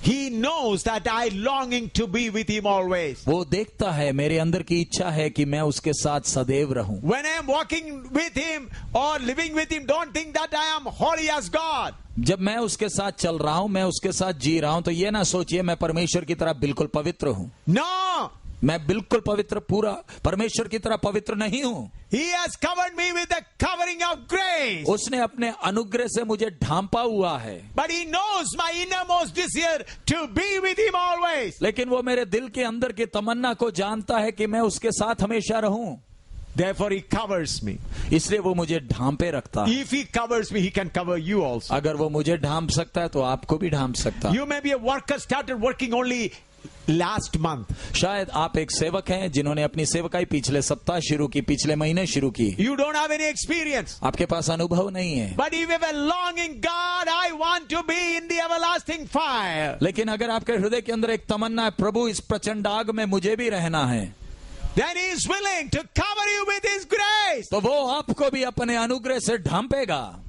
He knows that I longing to be with him always. वो देखता है मेरे अंदर की इच्छा है कि मैं उसके साथ सदैव रहूं। When I am walking with him or living with him, don't think that I am holy as God. जब मैं उसके साथ चल रहा हूं, मैं उसके साथ जी रहा हूं, तो ये ना सोचिए मैं परमेश्वर की तरह बिल्कुल पवित्र हूं। No! मैं बिल्कुल पवित्र, पूरा परमेश्वर की तरह पवित्र नहीं हूं। He has covered me with the covering of grace. उसने अपने अनुग्रह से मुझे ढांपा हुआ है। But he knows my innermost desire to be with him always. लेकिन वो मेरे दिल के अंदर की तमन्ना को जानता है कि मैं उसके साथ हमेशा रहूं। Therefore he covers me. इसलिए वो मुझे ढांपे रखता है। If he covers me, he can cover you also. अगर वो मुझे ढांप सकता है तो आपको भी ढांप सकता है। You may be a worker, started working only last month. शायद आप एक सेवक हैं जिन्होंने अपनी सेवकाई पिछले सप्ताह शुरू की, पिछले महीने शुरू की। You don't have any experience. आपके पास अनुभव नहीं है। But if you have a longing, God, I want to be in the everlasting fire. लेकिन अगर आपके हृदय के अंदर एक तमन्ना है, प्रभु इस प्रचंड आग में मुझे भी रहना है, Then he is willing to cover you with his grace. तो वो आपको भी अपने अनुग्रह से ढांपेगा।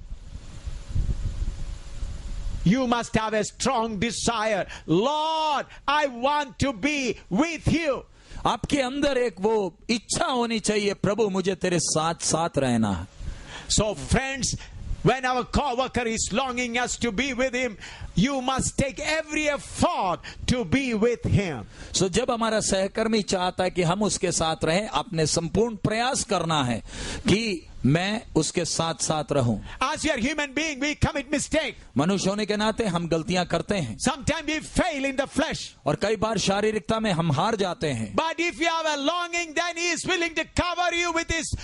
You must have a strong desire. Lord, I want to be with you. आपके अंदर एक वो इच्छा होनी चाहिए, प्रभु मुझे तेरे साथ साथ रहना है। So friends, when our co-worker is longing us to be with him, you must take every effort to be with him. So जब हमारा सहकर्मी चाहता है कि हम उसके साथ रहें, अपने संपूर्ण प्रयास करना है कि मैं उसके साथ साथ रहूं। As we are human being, we commit mistake. मनुष्य होने के नाते हम गलतियां करते हैं। Sometimes we fail in the flesh. और कई बार शारीरिकता में हम हार जाते हैं। But if you have a longing, then he is willing to cover you with his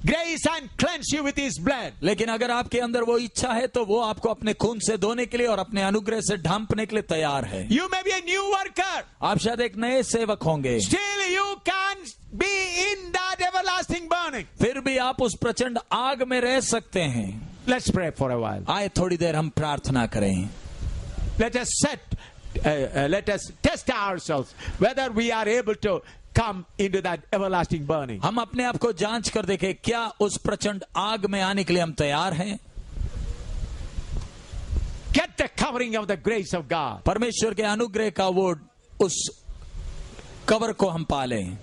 grace and cleanse you with his blood. लेकिन अगर आपके अंदर वो इच्छा है तो वो आपको अपने खून से धोने के लिए और अपने अनुग्रह से ढांपने के लिए तैयार है। You may be a new worker. आप शायद एक नए सेवक होंगे, Still you can be in that everlasting burning. फिर भी आप उस प्रचंड आग में रह सकते हैं। Let's pray for a while. आए थोड़ी देर हम प्रार्थना करें। Let us test ourselves whether we are able to come into that everlasting burning. हम अपने आप को जांच कर देखें, क्या उस प्रचंड आग में आने के लिए हम तैयार हैं? Get the covering of the grace of God. परमेश्वर के अनुग्रह का वो उस कवर को हम पालें।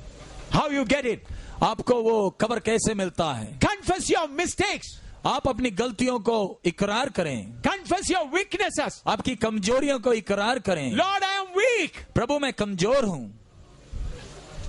How you get it? आपको वो कवर कैसे मिलता है? Confess your mistakes. आप अपनी गलतियों को इकरार करें। Confess your weaknesses. आपकी कमजोरियों को इकरार करें। Lord, I am weak. प्रभु मैं कमजोर हूं।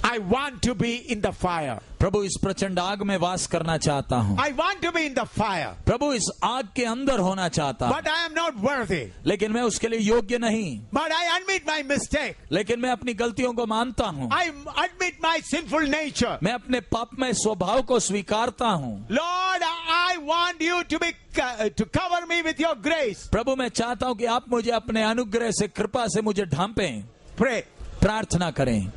I want to be in the fire. प्रभु इस प्रचंड आग में वास करना चाहता हूँ। I want to be in the fire. प्रभु इस आग के अंदर होना चाहता हूँ, But I am not worthy. लेकिन मैं उसके लिए योग्य नहीं। But I admit my mistake. लेकिन मैं अपनी गलतियों को मानता हूँ, I admit my sinful nature. मैं अपने पापमय स्वभाव को स्वीकारता हूँ। Lord, I want you to cover me with your grace. प्रभु मैं चाहता हूँ कि आप मुझे अपने अनुग्रह से, कृपा से मुझे ढांपें। Pray. प्रार्थना करें।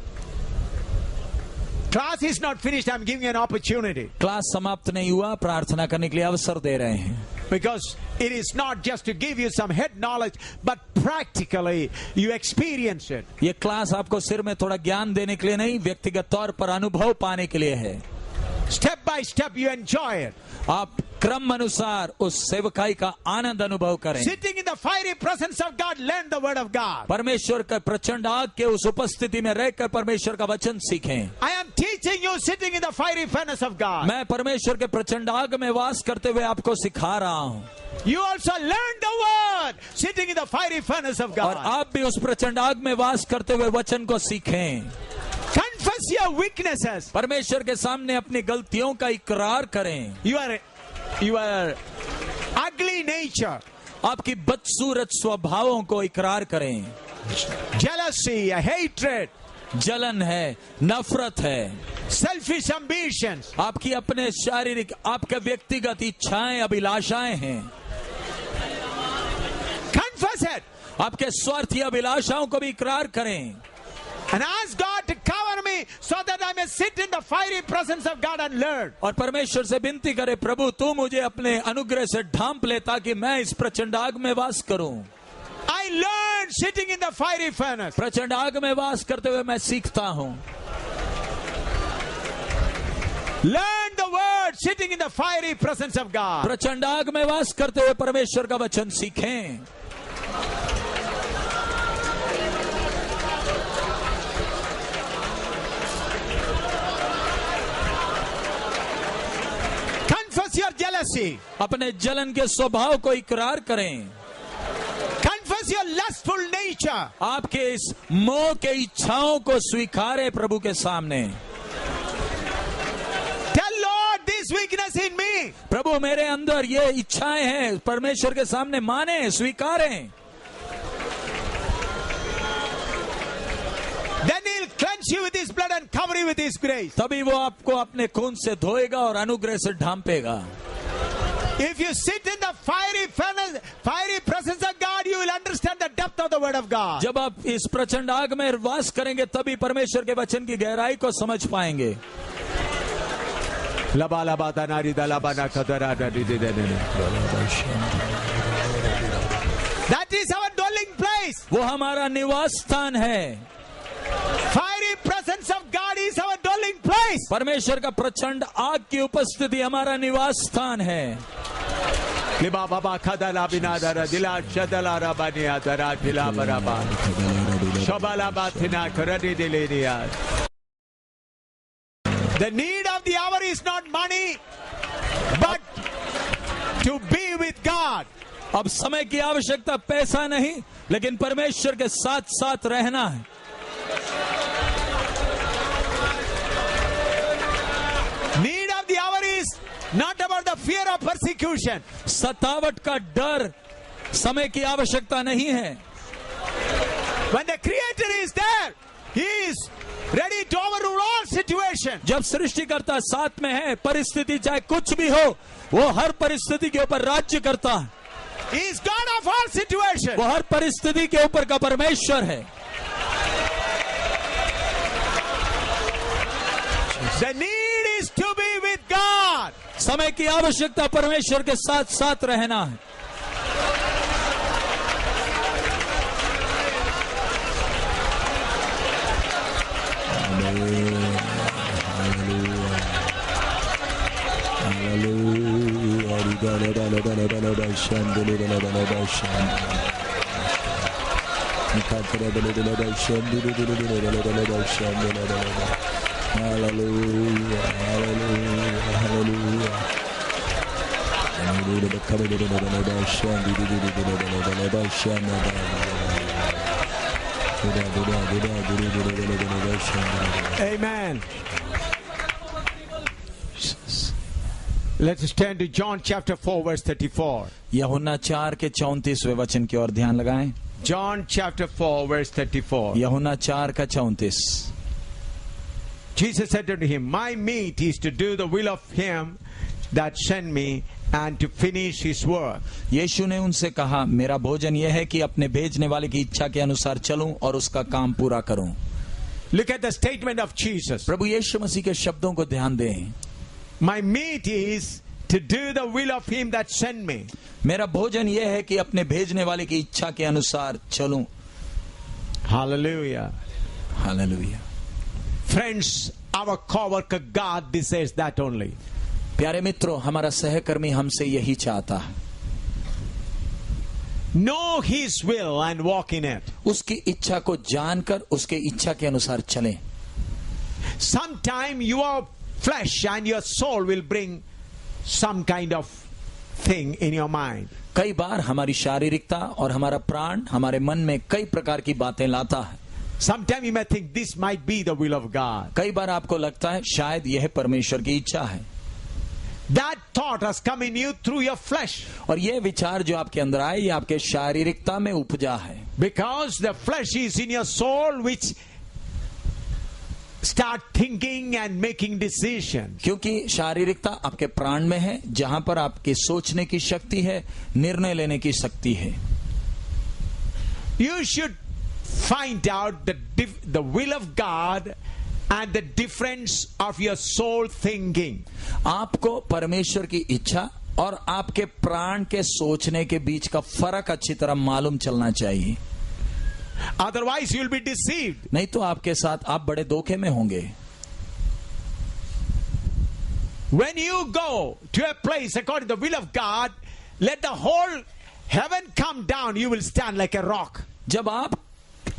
Class is not finished. I'm giving you an opportunity. Class समाप्त नहीं हुआ, प्रार्थना करने के लिए अवसर दे रहे हैं। Because it is not just to give you some head knowledge, but practically you experience it. ये क्लास आपको सिर में थोड़ा ज्ञान देने के लिए नहीं, व्यक्तिगत तौर पर अनुभव पाने के लिए है। Step by step you enjoy it. आप क्रम अनुसार उस सेवकाई का आनंद अनुभव करें। Sitting in the fiery presence of God, learn the word of God. परमेश्वर का प्रचंड आग के उस उपस्थिति में रहकर परमेश्वर का वचन सीखें। I am teaching you sitting in the fiery furnace of God. मैं परमेश्वर के प्रचंड आग में वास करते हुए आपको सिखा रहा हूँ। You also learn the word sitting in the fiery furnace of और God. आप भी उस प्रचंड आग में वास करते हुए वचन को सीखें। Confess your weaknesses. परमेश्वर के सामने अपनी गलतियों का इकरार करें। Your ugly nature, आपकी बदसूरत स्वभावों को इकरार करें। jealousy, hatred, जलन है, नफरत है, selfish ambitions, आपकी अपने शारीरिक, आपके व्यक्तिगत इच्छाएं, अभिलाषाएं हैं। confess it आपके स्वार्थी अभिलाषाओं को भी इकरार करें and ask God to cover me so that I may sit in the fiery presence of God and learn. और परमेश्वर से विनती करें, प्रभु तू मुझे अपने अनुग्रह से ढांप ले ताकि मैं इस प्रचंड आग में वास करूं। I learned sitting in the fiery furnace. प्रचंड आग में वास करते हुए मैं सीखता हूं। Learn the word sitting in the fiery presence of God. प्रचंड आग में वास करते हुए परमेश्वर का वचन सीखें। Confess your jealousy. अपने जलन के स्वभाव को इकरार करें। Confess your lustful nature. आपके इस मोह के इच्छाओं को स्वीकारें प्रभु के सामने। Tell Lord this weakness in me. प्रभु मेरे अंदर ये इच्छाएं हैं, परमेश्वर के सामने माने, स्वीकारें। Then He'll cleanse you with His blood and cover you with His grace. तभी वो आपको अपने खून से धोएगा और अनुग्रह से ढांपेगा। If you sit in the fiery furnace, fiery presence of God, you will understand the depth of the word of God. जब आप इस प्रचंड आग में वास करेंगे तभी परमेश्वर के वचन की गहराई को समझ पाएंगे। That is our dwelling place. वो हमारा निवास स्थान है। Fiery presence of God is our dwelling place. परमेश्वर का प्रचंड आग की उपस्थिति हमारा निवास स्थान है। The need of the hour is not money, but to be with God. अब समय की आवश्यकता पैसा नहीं, लेकिन परमेश्वर के साथ साथ रहना है। Need of the hour is not about the fear of persecution. सतावट का डर समय की आवश्यकता नहीं है। When the Creator is there, He is ready to overrule all situations. जब सृष्टिकर्ता साथ में है, परिस्थिति चाहे कुछ भी हो, वो हर परिस्थिति के ऊपर राज्य करता है। He is God of all situations. वो हर परिस्थिति के ऊपर का परमेश्वर है। The need is to be with God. समय की आवश्यकता परमेश्वर के साथ साथ रहना है। Amen. Let's turn to John chapter 4 verse 34. यूहन्ना 4 के 34वें वचन की ओर ध्यान लगाएं. John chapter 4 verse 34. यूहन्ना 4 का 34. Jesus said unto him, My meat is to do the will of him that sent me and to finish his work. यीशु ने उनसे कहा, मेरा भोजन यह है कि अपने भेजने वाले की इच्छा के अनुसार चलूं और उसका काम पूरा करूं. Look at the statement of Jesus. प्रभु यीशु मसीह के शब्दों को ध्यान दें. My meat is to do the will of him that sent me. मेरा भोजन यह है कि अपने भेजने वाले की इच्छा के अनुसार चलूं. Hallelujah. Hallelujah. Friends, our co-worker God desires that only. प्यारे मित्रों, हमारा सहकर्मी हमसे यही चाहता है. Know his will and walk in it. उसकी इच्छा को जानकर उसके इच्छा के अनुसार चलें. Sometime your flesh and your soul will bring some kind of thing in your mind. कई बार हमारी शारीरिकता और हमारा प्राण हमारे मन में कई प्रकार की बातें लाता है. Sometime you may think this might be the will of God. कई बार आपको लगता है शायद यह परमेश्वर की इच्छा है. That thought has come in you through your flesh. और यह विचार जो आपके अंदर आए ये आपके शारीरिकता में उपजा है. Because the flesh is in your soul which start thinking and making decisions. क्योंकि शारीरिकता आपके प्राण में है जहां पर आपके सोचने की शक्ति है, निर्णय लेने की शक्ति है. You should find out the will of God and the difference of your soul thinking. आपको परमेश्वर की इच्छा और आपके प्राण के सोचने के बीच का फर्क अच्छी तरह मालूम चलना चाहिए. Otherwise you will be deceived. नहीं तो आपके साथ आप बड़े धोखे में होंगे. When you go to a place according to the will of God, let the whole heaven come down, you will stand like a rock. जब आप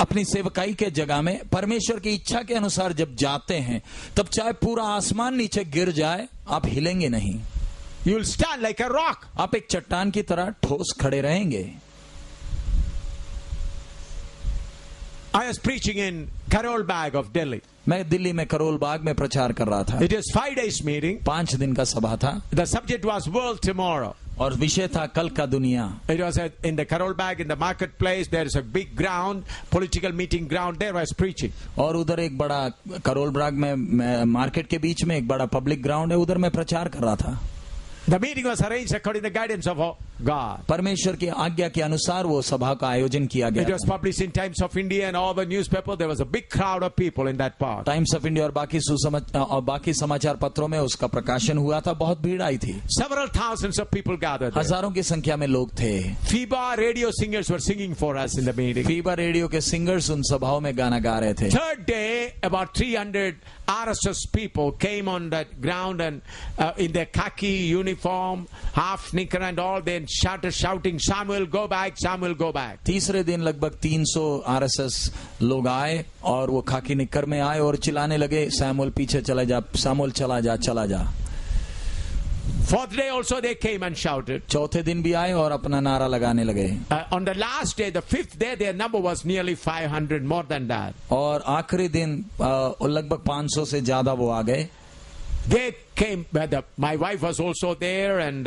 अपनी सेवकाई के जगह में परमेश्वर की इच्छा के अनुसार जब जाते हैं तब चाहे पूरा आसमान नीचे गिर जाए आप हिलेंगे नहीं. You will stand like a rock. आप एक चट्टान की तरह ठोस खड़े रहेंगे. I was preaching in Karol Bagh of Delhi. मैं दिल्ली में करोल बाग में प्रचार कर रहा था. It was 5 days meeting. 5 दिन का सभा था. The subject was World Tomorrow. और विषय था कल का दुनिया. It was in the Karol Bagh in the marketplace. There is a big ground, political meeting ground. There I was preaching. और उधर एक बड़ा करोल बाग में मार्केट के बीच में एक बड़ा पब्लिक ग्राउंड है, उधर मैं प्रचार कर रहा था. The meeting was arranged according to the guidance of God. परमेश्वर की आज्ञा के अनुसार वो सभा का आयोजन किया गया. It was published in Times of India and all the newspaper. There was a big crowd of people in that part. Times of India और बाकी समाचार पत्रों में उसका प्रकाशन हुआ था. बहुत भीड़ आई थी. Several thousands of people gathered there. हजारों की संख्या में लोग थे. FIBA radio singers were singing for us in the meeting. FIBA radio के सिंगर्स उन सभाओं में गाना गा रहे थे. Third day, about 300 RSS people came on that ground and in their khaki uniform, half knicker and all, they started shouting, Samuel, go back, Samuel, go back. तीसरे दिन लगभग 300 आरएसएस लोग आए और वो खाकी निक्कर में आए और चिल्लाने लगे, सैमुअल पीछे चला जा, सैमुअल चला जा, चला जा. Fourth day also they came and shouted. चौथे दिन भी आए और अपना नारा लगाने लगे. On the last day, the fifth day, their number was nearly 500, more than that. और आखिरी दिन लगभग 500 से ज्यादा वो आ गए. They came, my wife was also there and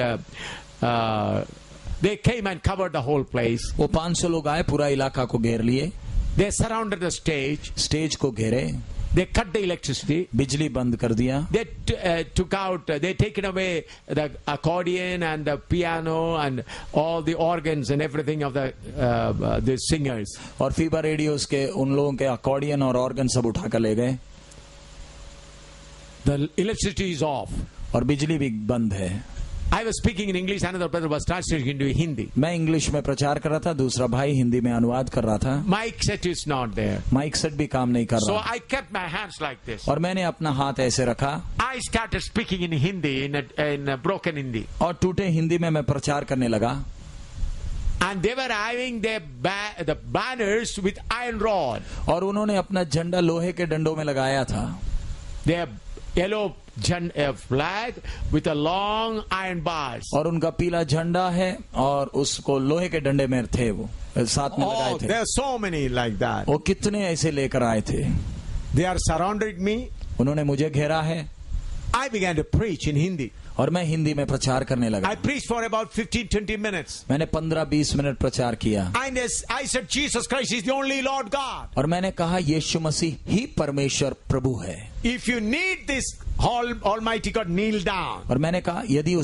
they came and covered the whole place. वो 500 लोग आए, पूरा इलाका को घेर लिए. They surrounded the stage. Stage को घेरे. They cut the electricity. बिजली बंद कर दिया. They took out, they taken away the accordion and the piano and all the organs and everything of the singers. और फीबा रेडियोस के उन लोगों के अकॉर्डियन और ऑर्गन सब उठा कर ले गए. The electricity is off. और बिजली भी बंद है. I was speaking in English, another brother was translating into Hindi. मैं इंग्लिश में प्रचार कर रहा था, दूसरा भाई हिंदी में अनुवाद कर रहा था. Mic set is not there. Mic set भी काम नहीं कर So रहा. I kept my hands like this. और मैंने अपना हाथ ऐसे रखा I started speaking in Hindi, in a broken Hindi. और टूटे हिंदी में मैं प्रचार करने लगा. And they were having the banners with iron rod. और उन्होंने अपना झंडा लोहे के डंडों में लगाया था. Their yellow flag with a long iron bars. और उनका पीला झंडा है और उसको लोहे के डंडे में थे वो. साथ में लगाए Oh, थे। there are so many like that. वो कितने ऐसे लेकर आए थे। They are surrounded me. उन्होंने मुझे घेरा है I began to preach in Hindi. और मैं हिंदी में प्रचार करने लगा। I preached for about 15-20 minutes. मैंने 15-20 मिनट प्रचार किया And I said, Jesus Christ is the only Lord God. और मैंने कहा यीशु मसीह ही परमेश्वर प्रभु है। If you need this Almighty God, kneel down. और मैंने कहा यदि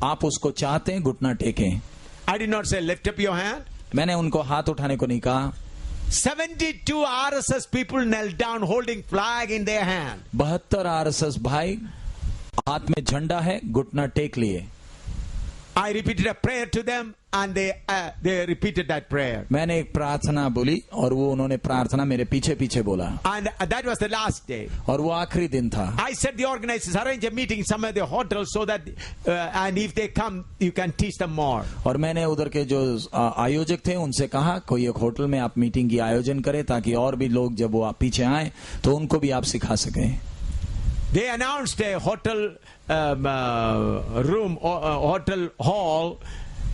आप उसको चाहते हैं घुटना टेकें। I did not say lift up your hand. मैंने उनको हाथ उठाने को नहीं कहा। 72 RSS people knelt down holding flag in their hand. 72 RSS भाई हाथ में झंडा है, घुटना टेक लिए। I repeated a prayer to them and they repeated that prayer. मैंने एक प्रार्थना बोली और वो उन्होंने प्रार्थना मेरे पीछे पीछे बोला। And that was the last day. और वो आखिरी दिन था। I said the organizers arrange a meeting somewhere at the hotel so that and if they come you can teach them more. और मैंने उधर के जो आयोजक थे उनसे कहा कोई एक होटल में आप मीटिंग की आयोजन करें ताकि और भी लोग जब वो पीछे आए तो उनको भी आप सिखा सकें। They announced a hotel room, hotel hall,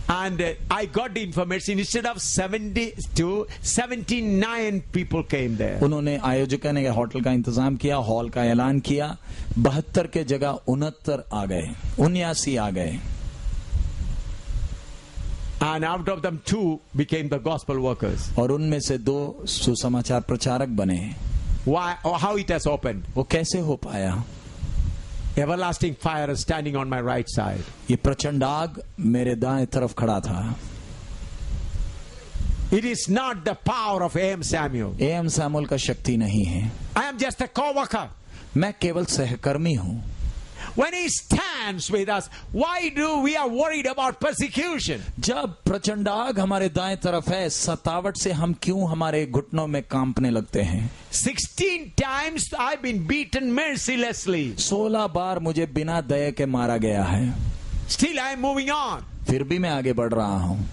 and I got the information. Instead of 72, 79 people came there. उन्होंने आयोजकों ने होटल का इंतजाम किया, हॉल का ऐलान किया। 72 के जगह 69 आ गए, 79 आ गए। And out of them 2 became the gospel workers. और उनमें से 2 सुसमाचार प्रचारक बने। Why? Or how it has opened? वो कैसे हो पाया? Everlasting fire is standing on my right side. ये प्रचंड आग मेरे दाएं तरफ खड़ा था। It is not the power of A.M. Samuel. A.M. Samuel का शक्ति नहीं है। I am just a co-worker. मैं केवल सहकर्मी हूँ। When he stands with us, why do we are worried about persecution? जब प्रचंड आग हमारे दाएं तरफ है, सतावट से हम क्यों हमारे घुटनों में कांपने लगते हैं? 16 times I've been beaten mercilessly. 16 बार मुझे बिना दया के मारा गया है। Still I am moving on. फिर भी मैं आगे बढ़ रहा हूँ।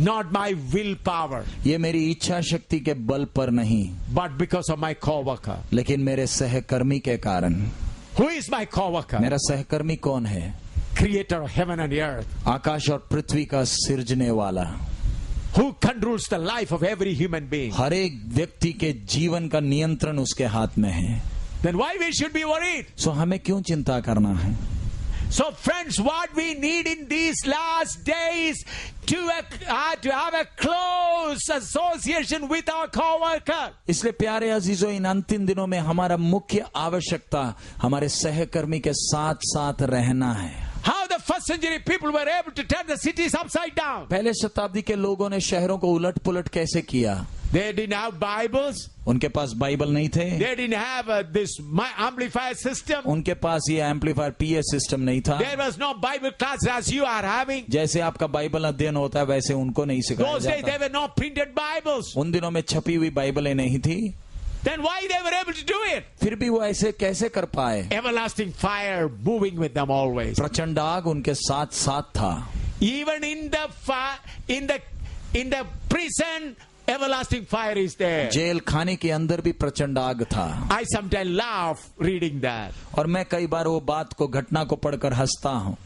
Not by willpower, ये मेरी इच्छा शक्ति के बल पर नहीं, but because of my co-worker. लेकिन मेरे सहकर्मी के कारण। Who is my co-worker? मेरा सहकर्मी कौन है? Creator of heaven and earth. आकाश और पृथ्वी का सृजने वाला। Who controls the life of every human being. हर एक व्यक्ति के जीवन का नियंत्रण उसके हाथ में है। Then why we should be worried? सो हमें क्यों चिंता करना है? So friends, what we need in these last days to have a close association with our co-worker. इसलिए प्यारे अजीजों, इन अंतिम दिनों में हमारा मुख्य आवश्यकता हमारे सहकर्मी के साथ साथ रहना है। How the first century people were able to turn the cities upside down. पहले शताब्दी के लोगों ने शहरों को उलट पुलट कैसे किया? They didn't have Bibles. उनके पास बाइबल नहीं थे। They didn't have this amplifier system. उनके पास ये एम्पलीफायर पीए सिस्टम नहीं था। There was no Bible class as you are having. जैसे आपका बाइबल अध्ययन होता है वैसे उनको नहीं सिखाया Those days जाता। there were no printed Bibles. उन दिनों में छपी हुई बाइबलें नहीं थी। Then why they were able to do it? फिर भी वो ऐसे कैसे कर पाए? Everlasting fire moving with them always. प्रचंड आग उनके साथ साथ था। Even in the prison, everlasting fire is there. Jail खाने के अंदर भी प्रचंड आग था। I sometimes laugh reading that. और मैं कई बार वो बात को, घटना को पढ़कर हंसता हूँ।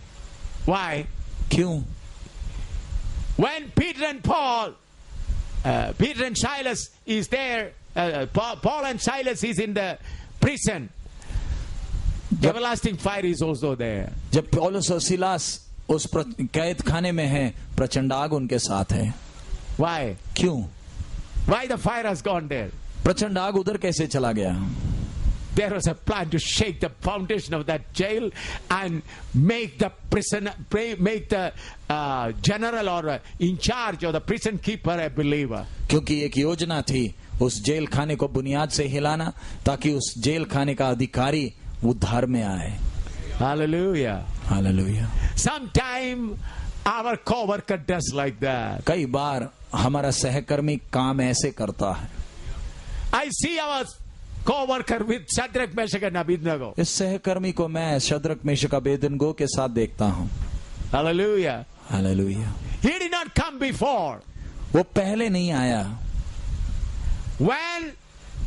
Why? क्यों? When Peter and Silas is there, Paul and Silas is in the prison. Everlasting fire is also there. जब पौलुस और सिलास उस कैद खाने में हैं, प्रचंड आग उनके साथ है। Why? क्यों? Why the fire has gone there? प्रचंड आग उधर कैसे चला गया? There was a plan to shake the foundation of that jail and make the general or in charge of the prison keeper a believer. क्योंकि एक योजना थी उस जेल खाने को बुनियाद से हिलाना ताकि उस जेल खाने का अधिकारी उद्धार में आए। Hallelujah. Hallelujah. Sometime our co-worker does like that. कई बार हमारा सहकर्मी काम ऐसे करता है। I see our co-worker with Shadrach, Meshach and Abednego. इस सहकर्मी को मैं शद्रक मेशक अबेदनगो के साथ देखता हूँ। Hallelujah. Hallelujah. He did not come before. वो पहले नहीं आया। When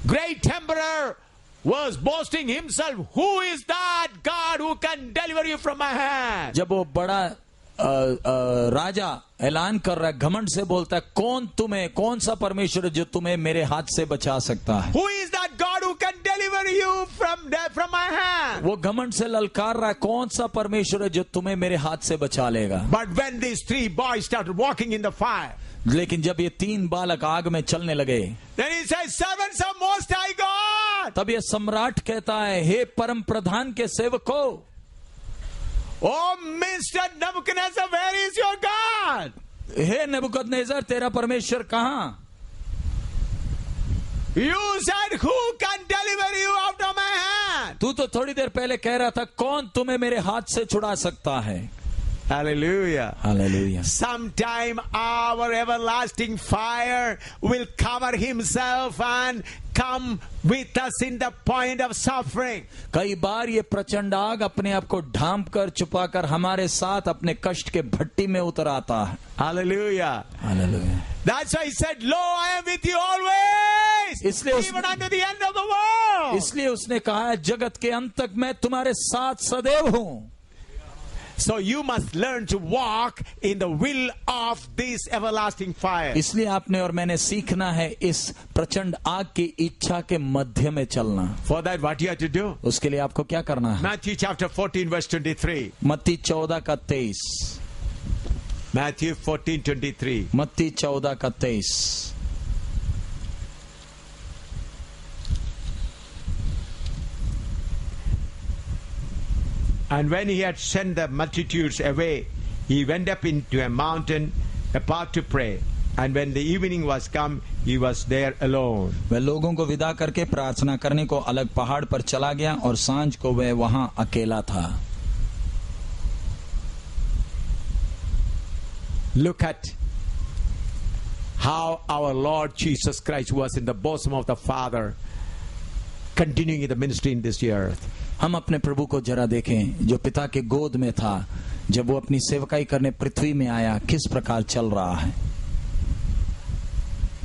great emperor was boasting himself, who is that God who can deliver you from my hand? जब वो बड़ा राजा ऐलान कर रहा है, घमंड से बोलता है, कौन सा परमेश्वर है जो तुम्हें मेरे हाथ से बचा सकता है? Who is that God who can deliver you from my hand? वो घमंड से ललकार रहा है, कौन सा परमेश्वर है जो तुम्हें मेरे हाथ से बचा लेगा? But when these three boys started walking in the fire, लेकिन जब ये तीन बालक आग में चलने लगे, then he says, servants of Most High God. तब ये सम्राट कहता है, हे परम प्रधान के सेवकों, Oh, Mr. Nebuchadnezzar, where is your God? Hey Nebuchadnezzar, तेरा परमेश्वर कहाँ? You said, who can deliver you out of my hand? तू तो थोड़ी देर पहले कह रहा था, कौन तुम्हें मेरे हाथ से छुड़ा सकता है? Hallelujah. Hallelujah. Sometime our everlasting fire will cover himself and come with us in the point of suffering. कई बार ये प्रचंड आग अपने आप को ढांप कर छुपा कर हमारे साथ अपने कष्ट के भट्टी में उतर आता है। Hallelujah. Hallelujah. That's why he said, Lo, I am with you always, even unto the end of the world. इसलिए उसने कहा है, जगत के अंत तक मैं तुम्हारे साथ सदैव हूँ। So you must learn to walk in the will of this everlasting fire. इसलिए आपने और मैंने सीखना है इस प्रचंड आग की इच्छा के मध्य में चलना। For that, what you have to do? उसके लिए आपको क्या करना है? Matthew chapter 14 verse 23. मत्ती 14 का 23। Matthew 14:23. मत्ती 14 का 23। And when he had sent the multitudes away, he went up into a mountain apart to pray. And when the evening was come, he was there alone. वह लोगों को विदा करके प्रार्थना करने को अलग पहाड़ पर चला गया और सांझ को वह वहां अकेला था। Look at how our Lord Jesus Christ was in the bosom of the Father, continuing in the ministry in this earth. हम अपने प्रभु को जरा देखें, जो पिता के गोद में था, जब वो अपनी सेवकाई करने पृथ्वी में आया, किस प्रकार चल रहा है।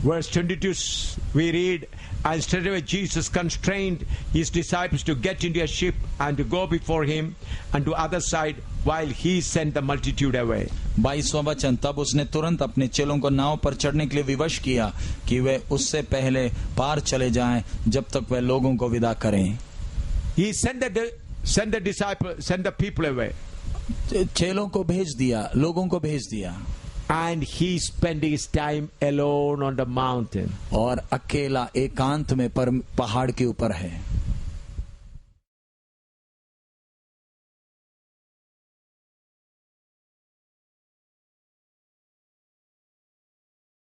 Verse 22 we read, and straightway Jesus constrained his disciples to get into a ship and to go before him and to other side while he sent the multitude away. 22वां वचन, तब उसने तुरंत अपने चेलों को नाव पर चढ़ने के लिए विवश किया कि वे उससे पहले पार चले जाएं, जब तक वे लोगों को विदा करें। He sent the people away. चेलों को भेज दिया, लोगों को भेज दिया। And he spent his time alone on the mountain. और अकेला एकांत में पर पहाड़ के ऊपर है।